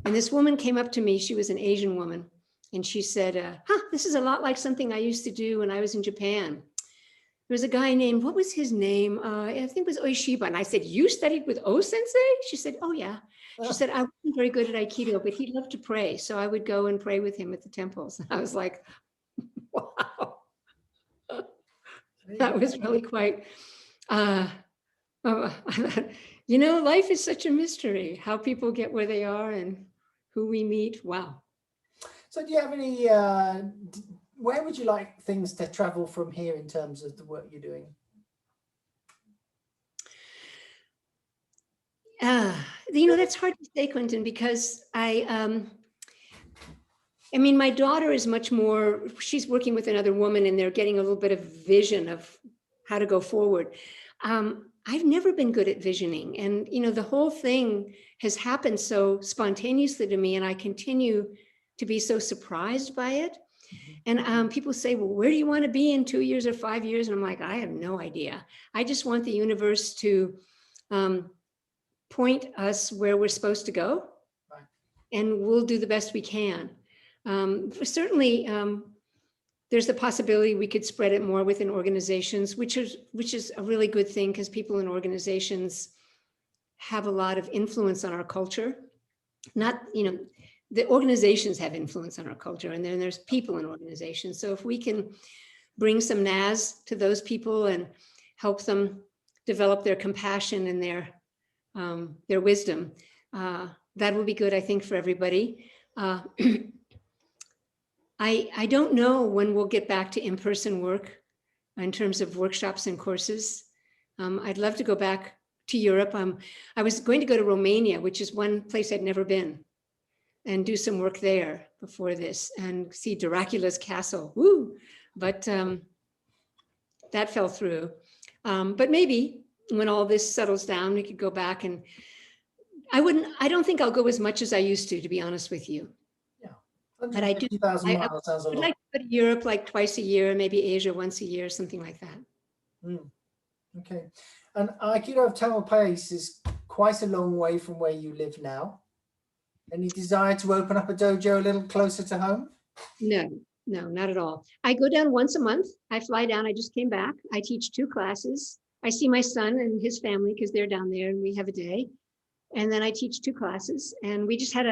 this woman came up to me. She was an Asian woman. And she said, this is a lot like something I used to do when I was in Japan. There was a guy named, what was his name? I think it was Oishiba. And I said, you studied with O Sensei? She said, oh yeah. She said, I wasn't very good at Aikido, but he loved to pray. So I would go and pray with him at the temples. And I was like, wow. That was really quite, you know, life is such a mystery, how people get where they are and who we meet. Wow. So do you have any, where would you like things to travel from here in terms of the work you're doing? You know, that's hard to say, Quentin, because I mean, my daughter is much more, she's working with another woman, and they're getting a little bit of vision of how to go forward. I've never been good at visioning. And, you know, the whole thing has happened so spontaneously to me, and I continue to be so surprised by it. And people say, well, where do you want to be in 2 years or 5 years? And I'm like, I have no idea. I just want the universe to point us where we're supposed to go. Right. And we'll do the best we can. Certainly, there's the possibility we could spread it more within organizations, which is a really good thing, because people in organizations have a lot of influence on our culture. Not, you know, the organizations have influence on our culture, and then there's people in organizations. So if we can bring some NAS to those people and help them develop their compassion and their wisdom, that will be good, I think, for everybody. I don't know when we'll get back to in-person work in terms of workshops and courses. I'd love to go back to Europe. I was going to go to Romania, which is one place I'd never been, and do some work there before this and see Dracula's castle. Woo! But that fell through. But maybe when all this settles down, we could go back. And I don't think I'll go as much as I used to be honest with you. But I do. I would like to go to Europe like twice a year, maybe Asia once a year, something like that. Okay. And Aikido of Tamalpais is quite a long way from where you live now. Any desire to open up a dojo a little closer to home? No, not at all. I go down once a month. I fly down. I just came back. I teach 2 classes. I see my son and his family because they're down there, and we have a day. And then I teach 2 classes. And we just had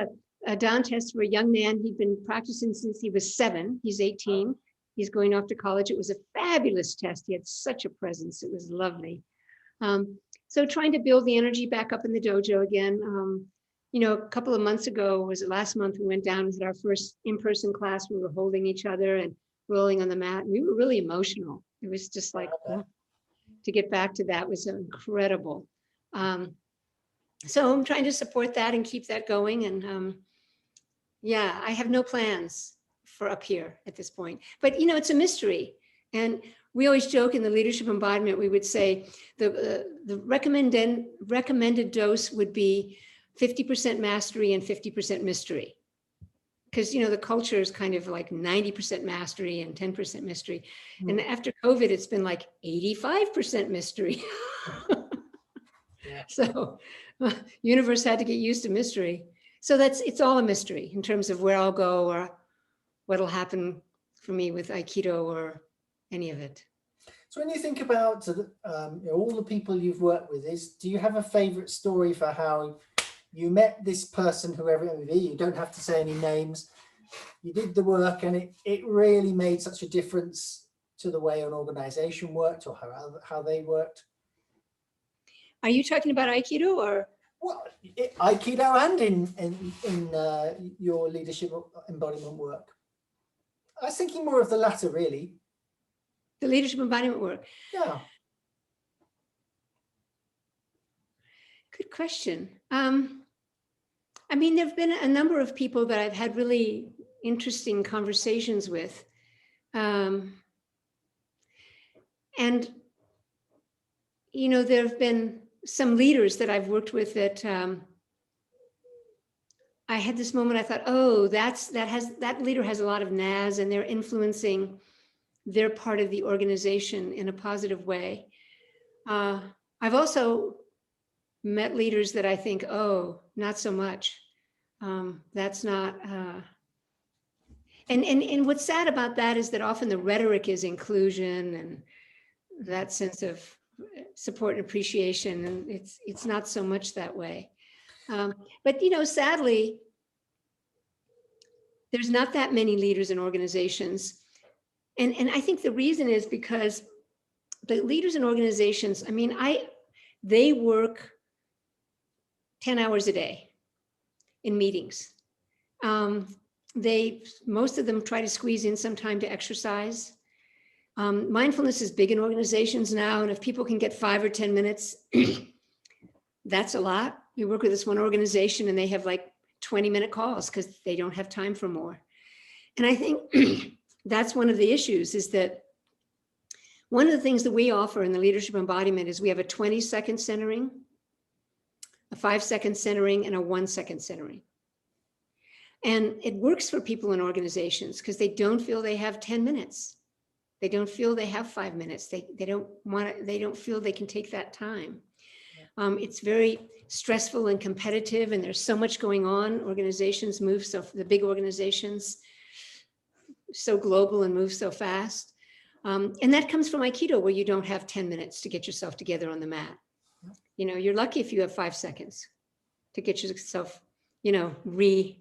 a down test for a young man. He'd been practicing since he was 7. He's 18. He's going off to college. It was a fabulous test. He had such a presence. It was lovely. So trying to build the energy back up in the dojo again. A couple of months ago, was it last month, we went down and had our first in-person class. We were holding each other and rolling on the mat. We were really emotional. It was just like, to get back to that was incredible. So I'm trying to support that and keep that going. And I have no plans for up here at this point, but it's a mystery. And we always joke in the leadership embodiment, we would say the recommended dose would be 50% mastery and 50% mystery. Because, the culture is kind of like 90% mastery and 10% mystery. Mm. And after COVID, it's been like 85% mystery. So universe had to get used to mystery. So it's all a mystery in terms of where I'll go or what'll happen for me with Aikido or any of it. So when you think about all the people you've worked with, do you have a favorite story for how you met this person, whoever it may be? You don't have to say any names. You did the work and it really made such a difference to the way an organization worked or how they worked. Are you talking about Aikido or? Well, Aikido and in your leadership embodiment work. I was thinking more of the latter, really. The leadership embodiment work. Yeah. Good question. There have been a number of people that I've had really interesting conversations with. And, there have been some leaders that I've worked with that I had this moment, I thought, oh, that leader has a lot of NAS and they're influencing their part of the organization in a positive way. I've also met leaders that I think, oh, not so much. That's not, and what's sad about that is that often the rhetoric is inclusion and that sense of support and appreciation, and it's not so much that way. But sadly, there's not that many leaders in organizations. And I think the reason is because the leaders in organizations, they work 10 hours a day in meetings. Most of them try to squeeze in some time to exercise. Mindfulness is big in organizations now, and if people can get 5 or 10 minutes, that's a lot. We work with this one organization and they have like 20-minute calls because they don't have time for more. And I think that's one of the issues, is that one of the things that we offer in the leadership embodiment is we have a 20-second centering, a 5-second centering, and a 1-second centering. And it works for people in organizations because they don't feel they have 10 minutes. They don't feel they have 5 minutes. They don't feel they can take that time. It's very stressful and competitive, and there's so much going on. Organizations move the big organizations, so global and move so fast. And that comes from Aikido, where you don't have 10 minutes to get yourself together on the mat. You're lucky if you have 5 seconds to get yourself, rebalanced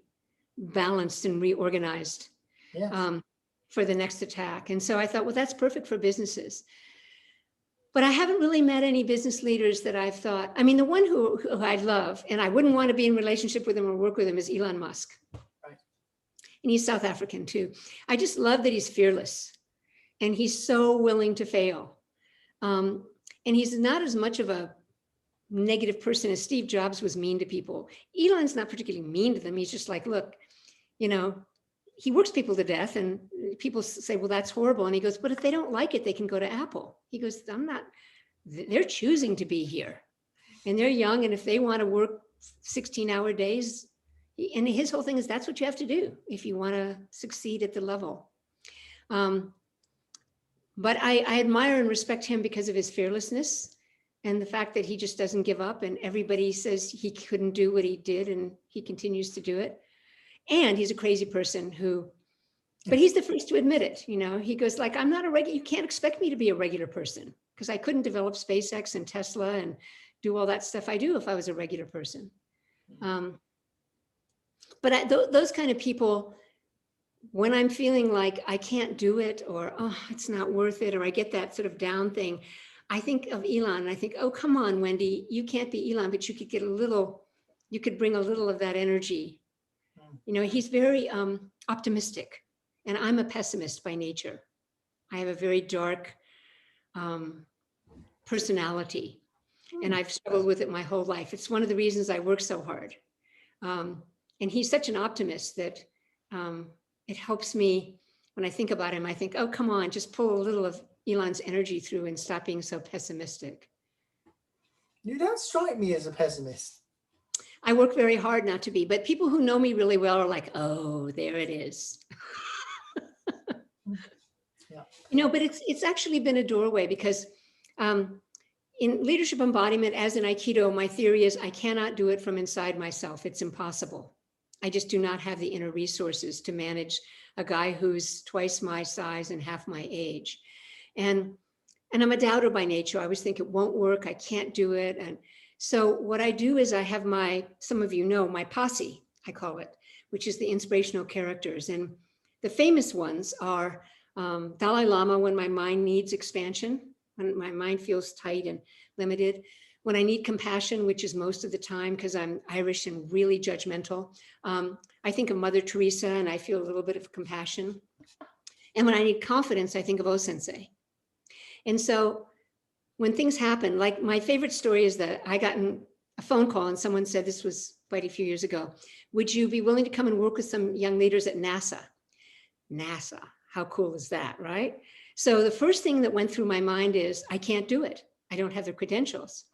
and reorganized. Yes. For the next attack. And so I thought, well, that's perfect for businesses. But I haven't really met any business leaders that I've thought, the one who I love, and I wouldn't want to be in relationship with him or work with him, is Elon Musk. Right. And he's South African too. I just love that he's fearless and he's so willing to fail. And he's not as much of a negative person as Steve Jobs was mean to people. Elon's not particularly mean to them. He's just like, look, he works people to death, and people say, well, that's horrible. And he goes, but if they don't like it, they can go to Apple. He goes, they're choosing to be here and they're young. And if they want to work 16-hour days, and his whole thing is that's what you have to do if you want to succeed at the level. But I admire and respect him because of his fearlessness and the fact that he just doesn't give up, and everybody says he couldn't do what he did and he continues to do it. And he's a crazy person but he's the first to admit it. He goes like, I'm not you can't expect me to be a regular person, because I couldn't develop SpaceX and Tesla and do all that stuff I do if I was a regular person. But those kind of people, when I'm feeling like I can't do it, or, oh, it's not worth it, or I get that sort of down thing, I think of Elon and I think, oh, come on, Wendy, you can't be Elon, but you could get you could bring a little of that energy. You know, he's very optimistic, and I'm a pessimist by nature. I have a very dark personality, and I've struggled with it my whole life. It's one of the reasons I work so hard. And he's such an optimist that it helps me when I think about him. I think, oh, come on, just pull a little of Elon's energy through and stop being so pessimistic. You don't strike me as a pessimist. I work very hard not to be, but people who know me really well are like, oh, there it is. Yeah. You know, but it's actually been a doorway, because in leadership embodiment, as in Aikido, my theory is I cannot do it from inside myself. It's impossible. I just do not have the inner resources to manage a guy who's twice my size and half my age. And I'm a doubter by nature. I always think it won't work. I can't do it. And so what I do is I have some of you know, my posse, I call it, which is the Inspirational Characters. And the famous ones are Dalai Lama, when my mind needs expansion, when my mind feels tight and limited, when I need compassion, which is most of the time because I'm Irish and really judgmental. I think of Mother Teresa and I feel a little bit of compassion. And when I need confidence, I think of O-Sensei. And so when things happen, like my favorite story is that I got a phone call and someone said, this was quite a few years ago, would you be willing to come and work with some young leaders at NASA? NASA, how cool is that, right? So the first thing that went through my mind is, I can't do it. I don't have the credentials.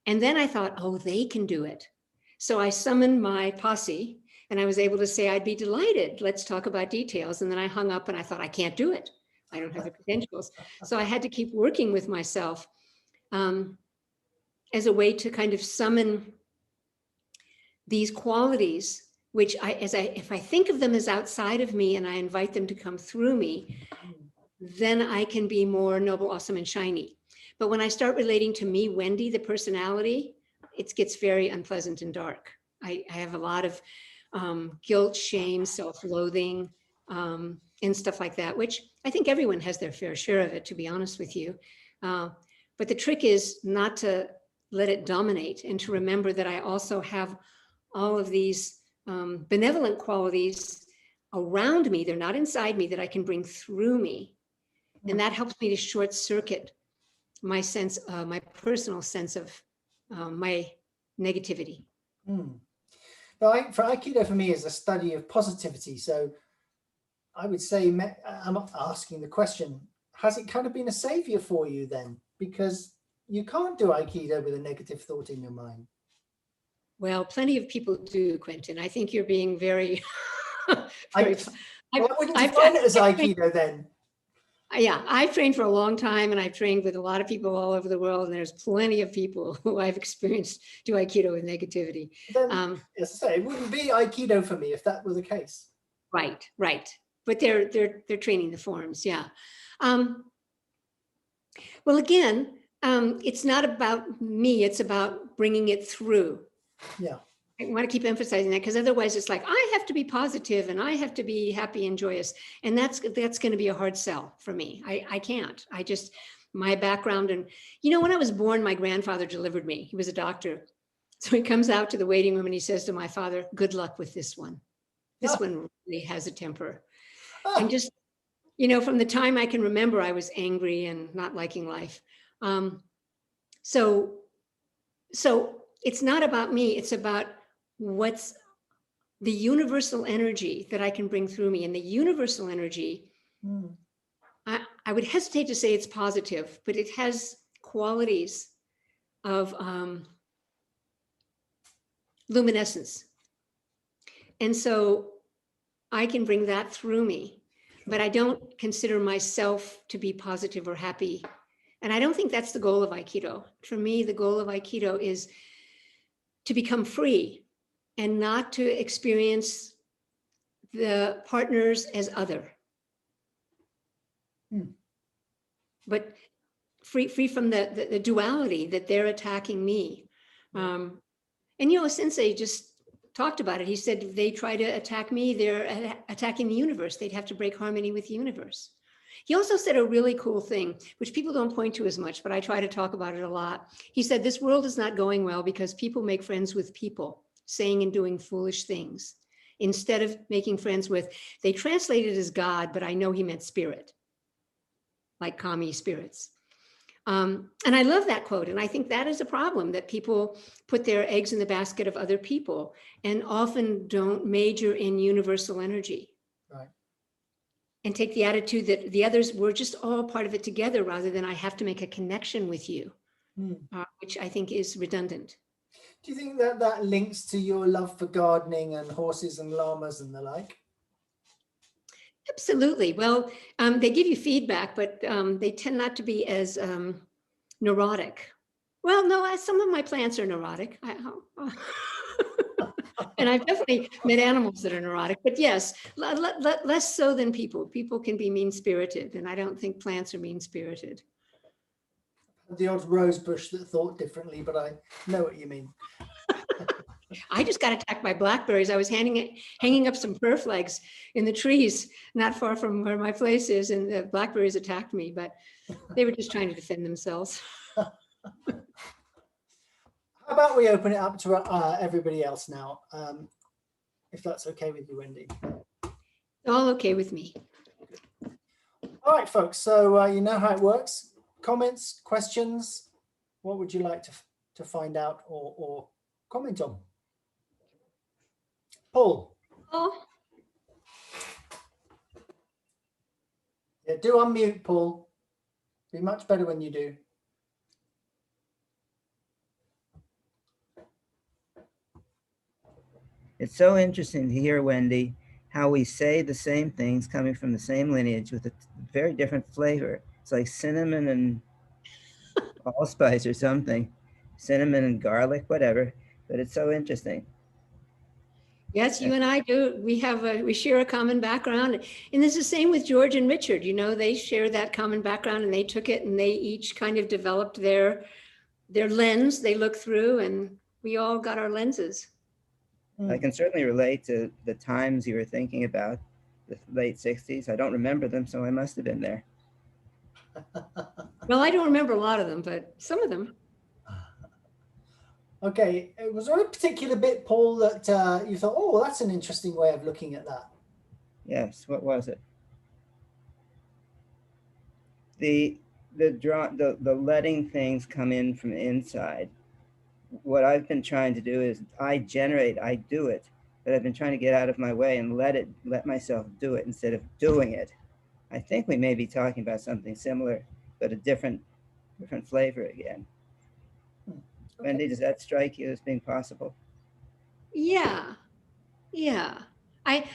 And then I thought, oh, they can do it. So I summoned my posse and I was able to say, I'd be delighted. Let's talk about details. And then I hung up and I thought, I can't do it. I don't have the credentials. So I had to keep working with myself as a way to kind of summon these qualities, which if I think of them as outside of me and I invite them to come through me, then I can be more noble, awesome, and shiny. But when I start relating to me, Wendy, the personality, it gets very unpleasant and dark. I have a lot of guilt, shame, self-loathing, and stuff like that, which I think everyone has their fair share of it, to be honest with you. But the trick is not to let it dominate and to remember that I also have all of these benevolent qualities around me. They're not inside me, that I can bring through me. And that helps me to short circuit my sense, my personal sense of my negativity. Now, for Aikido, for me, is a study of positivity. So I would say, I'm asking the question, has it kind of been a savior for you then? Because you can't do Aikido with a negative thought in your mind. Well, plenty of people do, Quentin. I think you're being very, I wouldn't define it as Aikido then. Yeah, I've trained for a long time and I've trained with a lot of people all over the world. And there's plenty of people who I've experienced do Aikido with negativity. Then, as I say, it wouldn't be Aikido for me if that were the case. Right. But they're training the forms, yeah. Well, again, it's not about me, it's about bringing it through. Yeah. I want to keep emphasizing that, because otherwise it's like, I have to be positive and I have to be happy and joyous. And that's going to be a hard sell for me. I can't. My background, and when I was born, my grandfather delivered me. He was a doctor. So he comes out to the waiting room and he says to my father, good luck with this one. This one really has a temper. And just, from the time I can remember, I was angry and not liking life. So it's not about me. It's about what's the universal energy that I can bring through me. And the universal energy, I would hesitate to say it's positive, but it has qualities of luminescence. And so I can bring that through me, but I don't consider myself to be positive or happy. And I don't think that's the goal of Aikido. For me, the goal of Aikido is to become free and not to experience the partners as other, but free from the duality that they're attacking me. And Sensei just talked about it. He said, if they try to attack me, they're attacking the universe. They'd have to break harmony with the universe. He also said a really cool thing, which people don't point to as much, but I try to talk about it a lot. He said, this world is not going well because people make friends with people, saying and doing foolish things, instead of making friends with, they translate it as God, but I know he meant spirit, like kami spirits. And I love that quote. And I think that is a problem, that people put their eggs in the basket of other people and often don't major in universal energy. Right. And take the attitude that the others were just all part of it together, rather than I have to make a connection with you, which I think is redundant. Do you think that that links to your love for gardening and horses and llamas and the like? Absolutely. Well, they give you feedback, but they tend not to be as neurotic. Well, no, some of my plants are neurotic. And I've definitely met animals that are neurotic, but yes, less so than people. People can be mean-spirited, and I don't think plants are mean-spirited. The odd rose bush that thought differently, but I know what you mean. I just got attacked by blackberries. I was hanging up some fir flags in the trees not far from where my place is, and the blackberries attacked me, but they were just trying to defend themselves. How about we open it up to everybody else now, if that's okay with you, Wendy? All okay with me. All right, folks. So you know how it works. Comments, questions. What would you like to find out or comment on? Paul. Oh, Yeah, do unmute, Paul. Be much better when you do. It's so interesting to hear, Wendy, how we say the same things coming from the same lineage with a very different flavor. It's like cinnamon and allspice or something, cinnamon and garlic, whatever. But it's so interesting. yes, you and I do. We share a common background, and it's the same with George and Richard. You know, they share that common background, and they took it, and they each kind of developed their lens they look through, and we all got our lenses. I can certainly relate to the times you were thinking about, the late 60s. I don't remember them, so I must have been there. Well, I don't remember a lot of them, but some of them. Okay, was there a particular bit, Paul, that you thought, oh, that's an interesting way of looking at that? Yes, what was it? The letting things come in from inside. What I've been trying to do is I do it, but I've been trying to get out of my way and let myself do it instead of doing it. I think we may be talking about something similar, but a different flavor again. Okay. Wendy, does that strike you as being possible? Yeah. I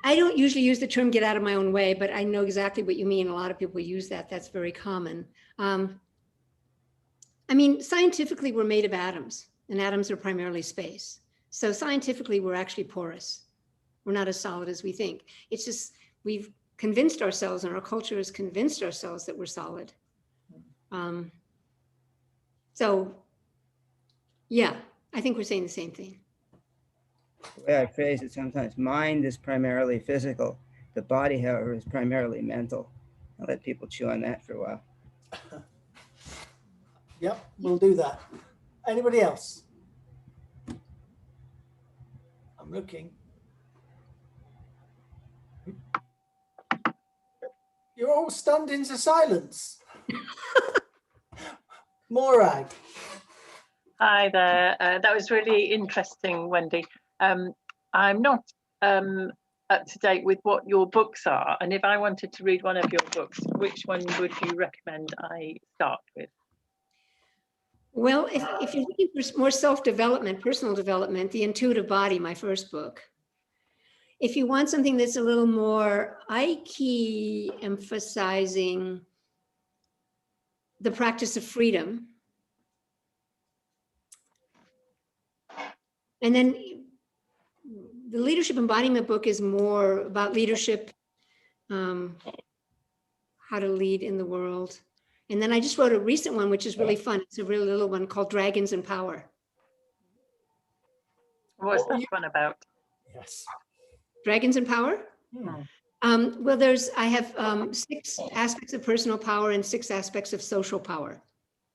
don't usually use the term get out of my own way, but I know exactly what you mean. A lot of people use that. That's very common. I mean, scientifically, we're made of atoms, and atoms are primarily space. So scientifically, we're actually porous. We're not as solid as we think. It's just we've convinced ourselves, and our culture has convinced ourselves that we're solid. So, yeah, I think we're saying the same thing. The way I phrase it sometimes, mind is primarily physical. The body, however, is primarily mental. I'll let people chew on that for a while. Yep, we'll do that. Anybody else? I'm looking. You're all stunned into silence. Morag. Hi there. That was really interesting, Wendy. I'm not up to date with what your books are, and if I wanted to read one of your books, which one would you recommend I start with? Well, if you're looking for more self-development, personal development, The Intuitive Body, my first book. If you want something that's a little more Aikido, emphasizing the practice of freedom. And then the Leadership Embodiment book is more about leadership, how to lead in the world. And then I just wrote a recent one, which is really fun. It's a really little one called Dragons and Power. What's that one about? Yes. Dragons and Power? Well, I have 6 aspects of personal power and 6 aspects of social power.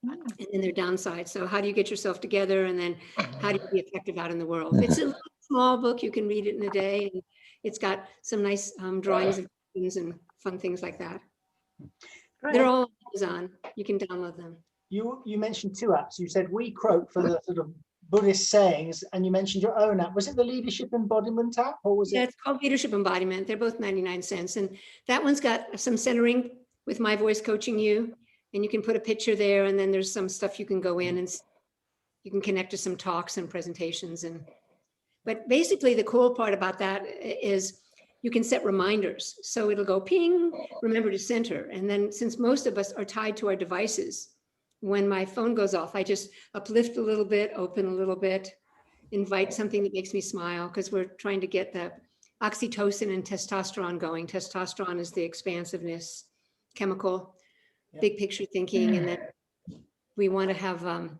And then their downside. So how do you get yourself together? And then how do you be effective out in the world? It's a little small book. You can read it in a day. And it's got some nice drawings of things and fun things like that. Great. They're all on Amazon. You can download them. You mentioned 2 apps. You said We Croak for the sort of Buddhist sayings, and you mentioned your own app. Was it the Leadership Embodiment app, or was Yeah, it? it's called Leadership Embodiment. They're both 99 cents. And that one's got some centering with my voice coaching you. And you can put a picture there, and then there's some stuff you can go in and you can connect to some talks and presentations. But basically the cool part about that is you can set reminders. So it'll go ping, remember to center. And then since most of us are tied to our devices, when my phone goes off, I just uplift a little bit, open a little bit, invite something that makes me smile, because we're trying to get the oxytocin and testosterone going. Testosterone is the expansiveness chemical. Big picture thinking, and then we want to have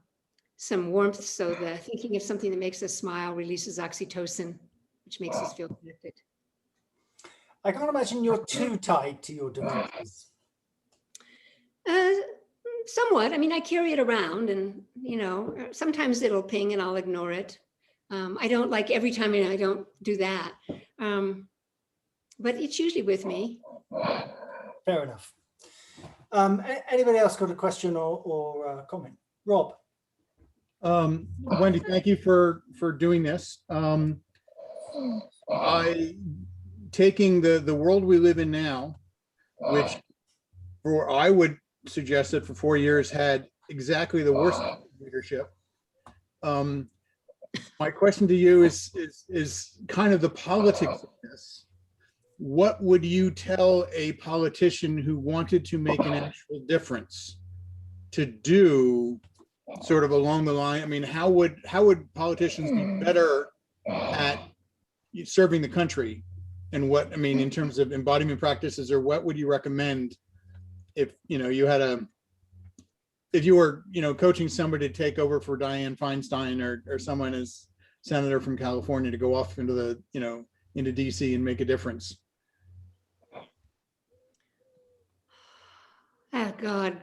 some warmth, so the thinking of something that makes us smile releases oxytocin, which makes us feel connected. I can't imagine you're too tied to your devices. Somewhat. I mean, I carry it around, and sometimes it'll ping and I'll ignore it. I don't like every time, I don't do that, but it's usually with me. Fair enough. Anybody else got a question or comment? Rob. Wendy, thank you for doing this. Taking the world we live in now, which I would suggest that for 4 years had exactly the worst leadership. My question to you is kind of the politics of this. What would you tell a politician who wanted to make an actual difference to do, sort of along the line? I mean, how would politicians be better at serving the country? And what, I mean, in terms of embodiment practices, or what would you recommend if you had if you were coaching somebody to take over for Dianne Feinstein or someone as senator from California to go off into the into DC and make a difference? Oh God,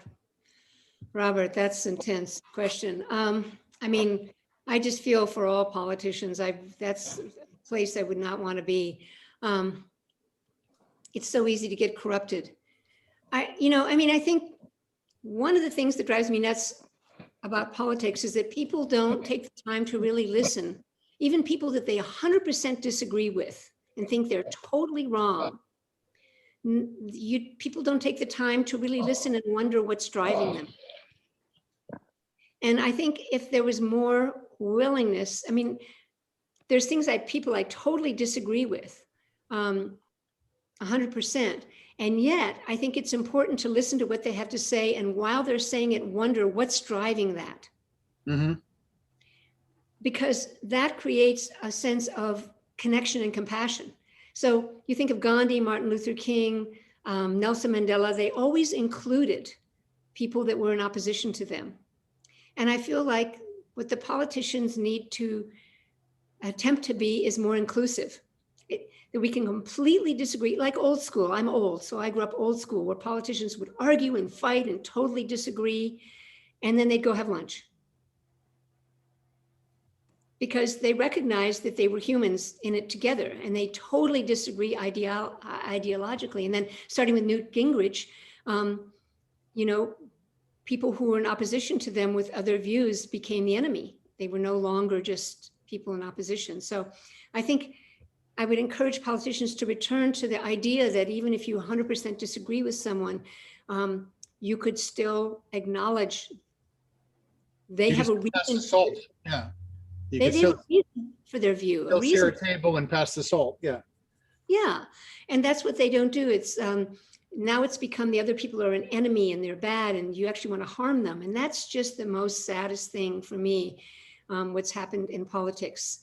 Robert, that's an intense question. I mean, I just feel for all politicians. That's a place I would not want to be. It's so easy to get corrupted. I think one of the things that drives me nuts about politics is that people don't take the time to really listen. Even people that they 100% disagree with and think they're totally wrong. People don't take the time to really listen and wonder what's driving them. And I think if there was more willingness, I mean, there's things people I totally disagree with, 100%. And yet I think it's important to listen to what they have to say. And while they're saying it, wonder what's driving that. Mm-hmm. Because that creates a sense of connection and compassion. So you think of Gandhi, Martin Luther King, Nelson Mandela, they always included people that were in opposition to them. And I feel like what the politicians need to attempt to be is more inclusive. That we can completely disagree, like old school. I'm old, so I grew up old school, where politicians would argue and fight and totally disagree, and then they'd go have lunch. Because they recognized that they were humans in it together, and they totally disagree ideologically. And then starting with Newt Gingrich, people who were in opposition to them with other views became the enemy. They were no longer just people in opposition. So I think I would encourage politicians to return to the idea that even if you 100% disagree with someone, you could still acknowledge they have a reason. Yeah. They have a reason for their view. They'll share a table and pass the salt. Yeah. Yeah. And that's what they don't do. It's now it's become the other people are an enemy and they're bad and you actually want to harm them. And that's just the most saddest thing for me, what's happened in politics.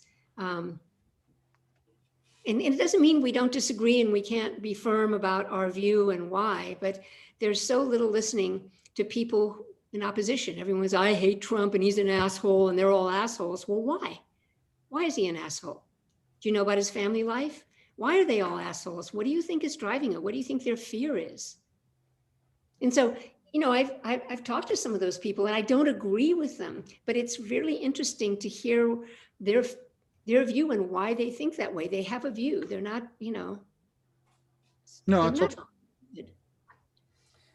And it doesn't mean we don't disagree and we can't be firm about our view and why, but there's so little listening to people in opposition. Everyone's, I hate Trump and he's an asshole and they're all assholes. Well, why? Why is he an asshole? Do you know about his family life? Why are they all assholes? What do you think is driving it? What do you think their fear is? And so, you know, I've talked to some of those people, and I don't agree with them, but it's really interesting to hear their view and why they think that way. They have a view. They're not, you know. No, they're it's not okay.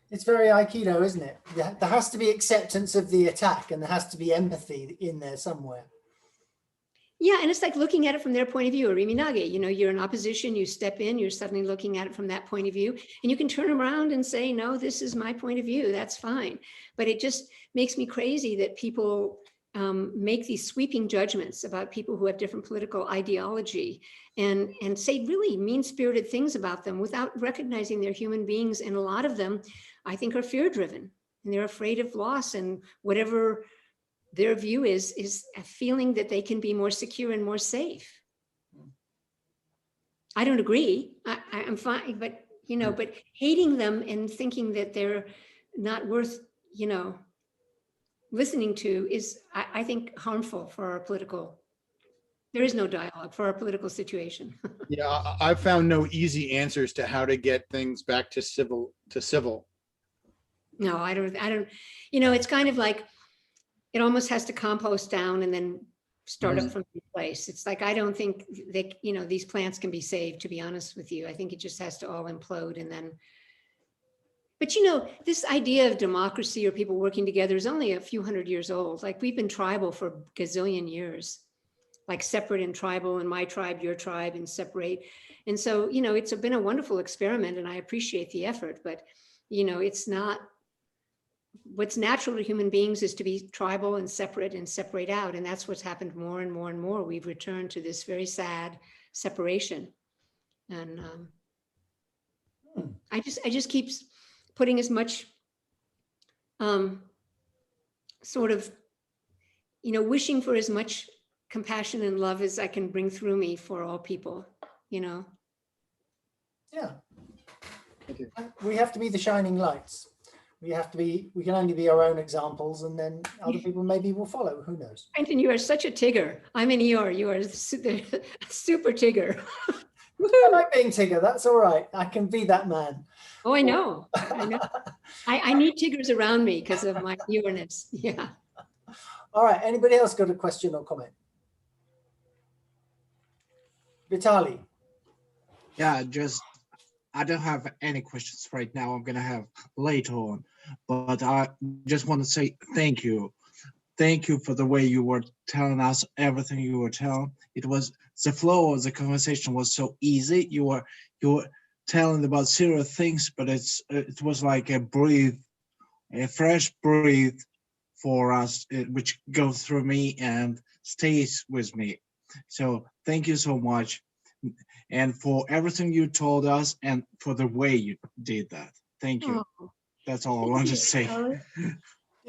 It's very Aikido, isn't it? There has to be acceptance of the attack, and there has to be empathy in there somewhere. Yeah, and it's like looking at it from their point of view. Or Riminage, you know, you're in opposition, you step in, you're suddenly looking at it from that point of view, and you can turn around and say, no, this is my point of view. That's fine. But it just makes me crazy that people make these sweeping judgments about people who have different political ideology and say really mean-spirited things about them without recognizing they're human beings. And a lot of them, I think, are fear-driven, and they're afraid of loss, and whatever their view is a feeling that they can be more secure and more safe. I don't agree. I'm fine, but, you know, but hating them and thinking that they're not worth, you know, listening to is, I think, harmful for our political. There is no dialogue for our political situation. Yeah, I've found no easy answers to how to get things back to civil. No, I don't, you know, it's kind of like, it almost has to compost down and then start up from the place. It's like, I don't think that, you know, these plants can be saved, to be honest with you. I think it just has to all implode. And then, but you know, this idea of democracy or people working together is only a few hundred years old. Like, we've been tribal for a gazillion years, like separate and tribal, and my tribe, your tribe, and separate. And so, you know, it's been a wonderful experiment, and I appreciate the effort, but, you know, it's not, what's natural to human beings is to be tribal and separate out. And that's what's happened more and more and more. We've returned to this very sad separation. And I just keep putting as much sort of, you know, wishing for as much compassion and love as I can bring through me for all people, you know? Yeah. We have to be the shining lights. We can only be our own examples, and then other people maybe will follow. Who knows? Quentin, you are such a Tigger. I'm an Eeyore. You are super Tigger. I like being Tigger. That's all right. I can be that man. Oh, I know. I know. I need Tiggers around me because of my Eeyore-ness. Yeah. All right. Anybody else got a question or comment? Vitali. Yeah, I don't have any questions right now. I'm going to have later on, but I just want to say thank you. Thank you for the way you were telling us everything you were telling. It was, the flow of the conversation was so easy. You were telling about serious things, but it was like a fresh breath for us, which goes through me and stays with me. So thank you so much. And for everything you told us, and for the way you did that. Thank you. Oh, that's all I wanted to say.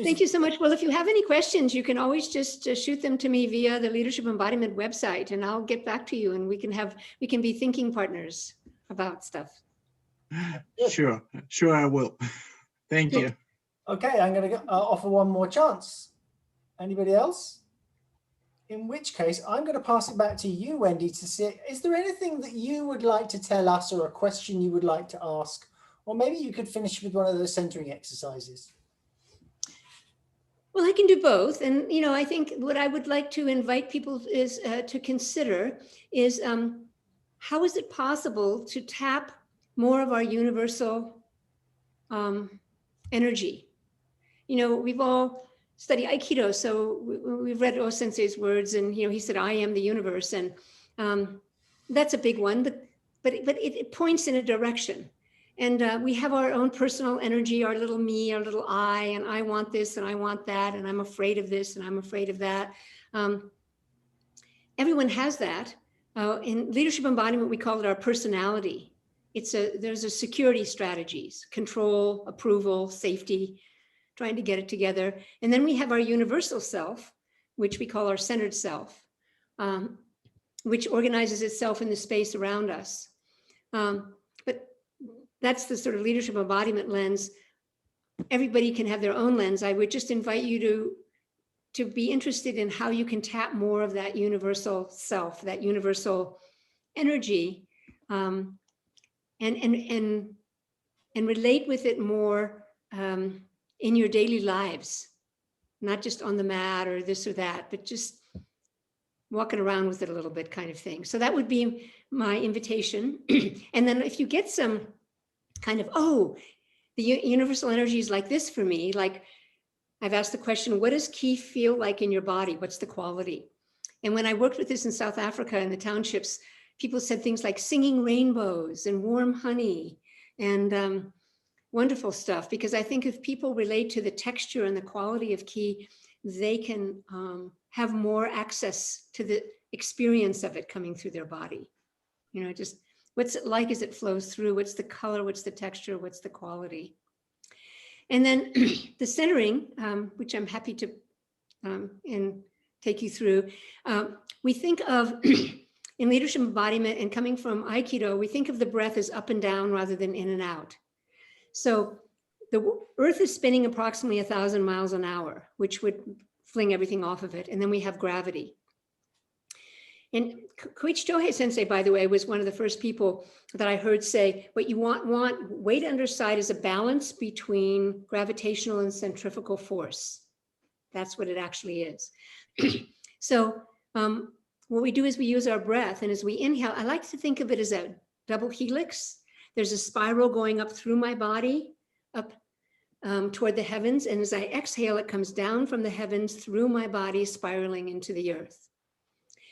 Thank you so much. Well, if you have any questions, you can always just shoot them to me via the Leadership Embodiment website, and I'll get back to you, and we can be thinking partners about stuff. Sure, I will. Thank you. Okay, I'm going to offer one more chance. Anybody else? In which case, I'm going to pass it back to you, Wendy, to see, is there anything that you would like to tell us, or a question you would like to ask? Or maybe you could finish with one of those centering exercises. Well, I can do both. And, you know, I think what I would like to invite people is to consider is how is it possible to tap more of our universal energy? You know, we've all study Aikido, so we've read O Sensei's words, and you know, he said, "I am the universe," and that's a big one. But it points in a direction, and we have our own personal energy, our little me, our little I, and I want this, and I want that, and I'm afraid of this, and I'm afraid of that. Everyone has that. In leadership embodiment, we call it our personality. There's a security strategies: control, approval, safety, trying to get it together. And then we have our universal self, which we call our centered self, which organizes itself in the space around us. But that's the sort of leadership embodiment lens. Everybody can have their own lens. I would just invite you to to be interested in how you can tap more of that universal self, that universal energy, and relate with it more in your daily lives, not just on the mat or this or that, but just walking around with it a little bit kind of thing. So that would be my invitation. And then if you get some kind of, oh, the universal energy is like this for me, like I've asked the question, what does ki feel like in your body? What's the quality? And when I worked with this in South Africa in the townships, people said things like singing rainbows and warm honey and wonderful stuff. Because I think if people relate to the texture and the quality of ki, they can have more access to the experience of it coming through their body. You know, just what's it like as it flows through? What's the color? What's the texture? What's the quality? And then the centering, which I'm happy to and take you through. We think of, in leadership embodiment and coming from Aikido, we think of the breath as up and down rather than in and out. So the earth is spinning approximately 1,000 miles an hour, which would fling everything off of it. And then we have gravity. And Koichi Tohei Sensei, by the way, was one of the first people that I heard say, what you want weight underside is a balance between gravitational and centrifugal force. That's what it actually is. So what we do is we use our breath, and as we inhale, I like to think of it as a double helix. There's a spiral going up through my body, up toward the heavens. And as I exhale, it comes down from the heavens through my body, spiraling into the earth.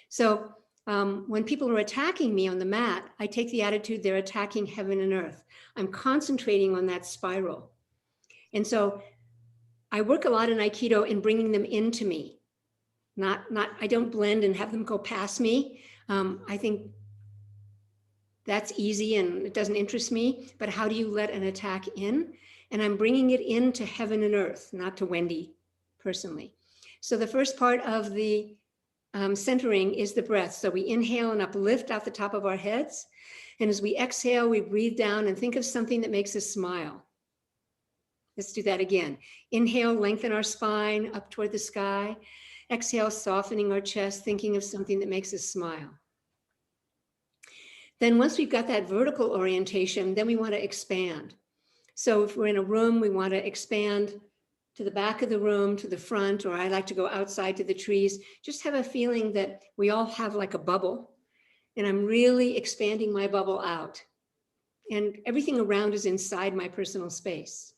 So when people are attacking me on the mat, I take the attitude they're attacking heaven and earth. I'm concentrating on that spiral. And so I work a lot in Aikido in bringing them into me. I don't blend and have them go past me. I think that's easy and it doesn't interest me, but how do you let an attack in? And I'm bringing it into heaven and earth, not to Wendy personally. So the first part of the centering is the breath. So we inhale and uplift out the top of our heads. And as we exhale, we breathe down and think of something that makes us smile. Let's do that again. Inhale, lengthen our spine up toward the sky. Exhale, softening our chest, thinking of something that makes us smile. Then once we've got that vertical orientation, then we want to expand. So if we're in a room, we want to expand to the back of the room, to the front, or I like to go outside to the trees. Just have a feeling that we all have like a bubble, and I'm really expanding my bubble out. And everything around is inside my personal space.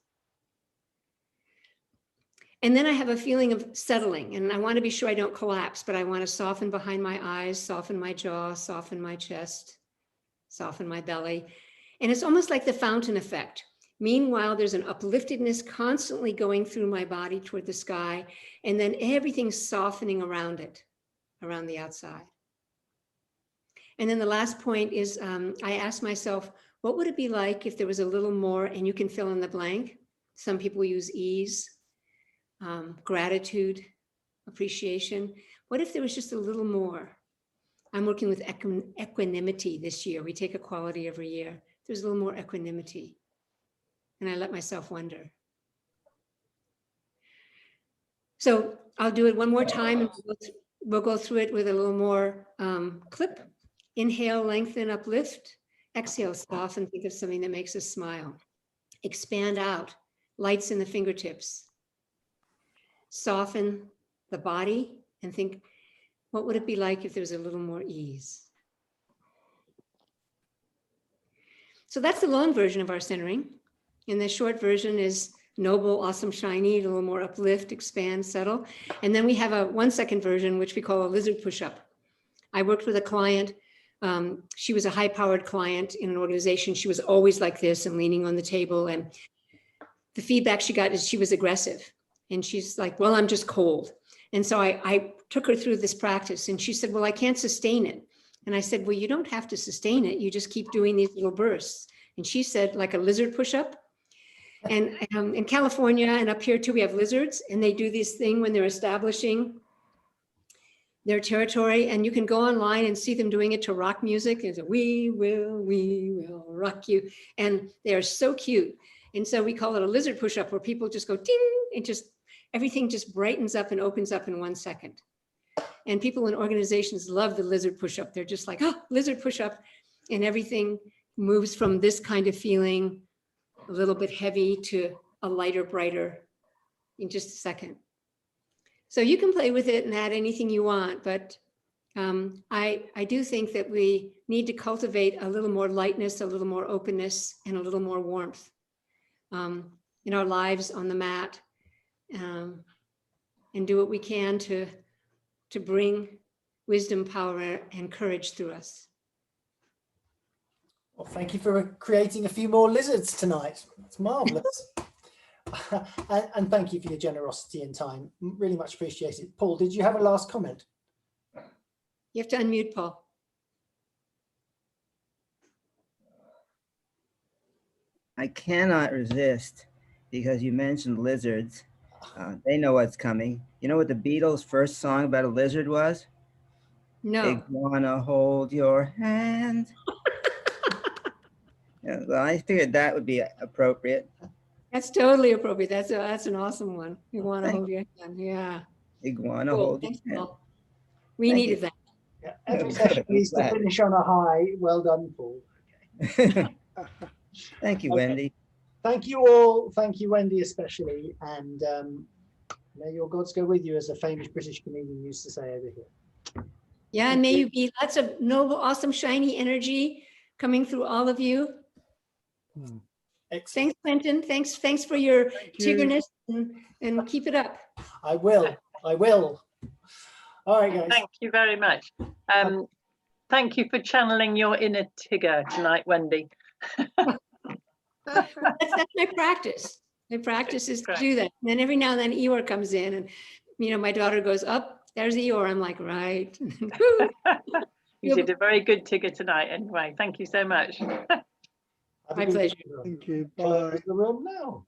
And then I have a feeling of settling, and I want to be sure I don't collapse, but I want to soften behind my eyes, soften my jaw, soften my chest, soften my belly. And it's almost like the fountain effect. Meanwhile, there's an upliftedness constantly going through my body toward the sky, and then everything's softening around it, around the outside. And then the last point is I asked myself, what would it be like if there was a little more, and you can fill in the blank. Some people use ease, gratitude, appreciation. What if there was just a little more? I'm working with equanimity this year. We take a quality every year. There's a little more equanimity. And I let myself wonder. So I'll do it one more time. And we'll go through it with a little more clip. Inhale, lengthen, uplift. Exhale, soften, think of something that makes us smile. Expand out, lights in the fingertips. Soften the body and think, what would it be like if there was a little more ease? So that's the long version of our centering. And the short version is noble, awesome, shiny, a little more uplift, expand, settle. And then we have a 1-second version, which we call a lizard push-up. I worked with a client. She was a high-powered client in an organization. She was always like this and leaning on the table. And the feedback she got is she was aggressive. And she's like, well, I'm just cold. And so I took her through this practice. And she said, well, I can't sustain it. And I said, well, you don't have to sustain it. You just keep doing these little bursts. And she said, like a lizard push-up. And in California and up here too, we have lizards, and they do this thing when they're establishing their territory. And you can go online and see them doing it to rock music. It's a, we will rock you. And they are so cute. And so we call it a lizard push-up, where people just go ding and just everything just brightens up and opens up in 1 second. And people in organizations love the lizard push-up. They're just like, oh, lizard push-up. And everything moves from this kind of feeling, a little bit heavy, to a lighter, brighter in just a second. So you can play with it and add anything you want, but I do think that we need to cultivate a little more lightness, a little more openness, and a little more warmth in our lives on the mat, and do what we can to bring wisdom, power, and courage through us. Well, thank you for creating a few more lizards tonight. It's marvelous. and thank you for your generosity and time. Really much appreciated. Paul, did you have a last comment? You have to unmute, Paul. I cannot resist, because you mentioned lizards. They know what's coming. You know what the Beatles' first song about a lizard was? No. They wanna hold your hand. Yeah, well, I figured that would be appropriate. That's totally appropriate. That's an awesome one. You want to hold your hand. Yeah. Iguana Cool. hold your Thanks, hand. Paul. We Thank needed you. that. Yeah, every session needs to finish on a high. Well done, Paul. Thank you, Okay. Wendy. Thank you all. Thank you, Wendy, especially. And may your gods go with you, as a famous British comedian used to say over here. Yeah, and may you be lots of noble, awesome, shiny energy coming through all of you. Excellent. Thanks, Quentin. Thanks for your Thank you. tiggerness, and keep it up. I will. All right, guys. Thank you very much. Thank you for channeling your inner Tigger tonight, Wendy. That's my practice. My practice is to do that. And then every now and then Eeyore comes in, and my daughter goes, up, there's Eeyore. I'm like, right. You did a very good Tigger tonight anyway. Thank you so much. My pleasure. Thank you. Bye. Close the room now.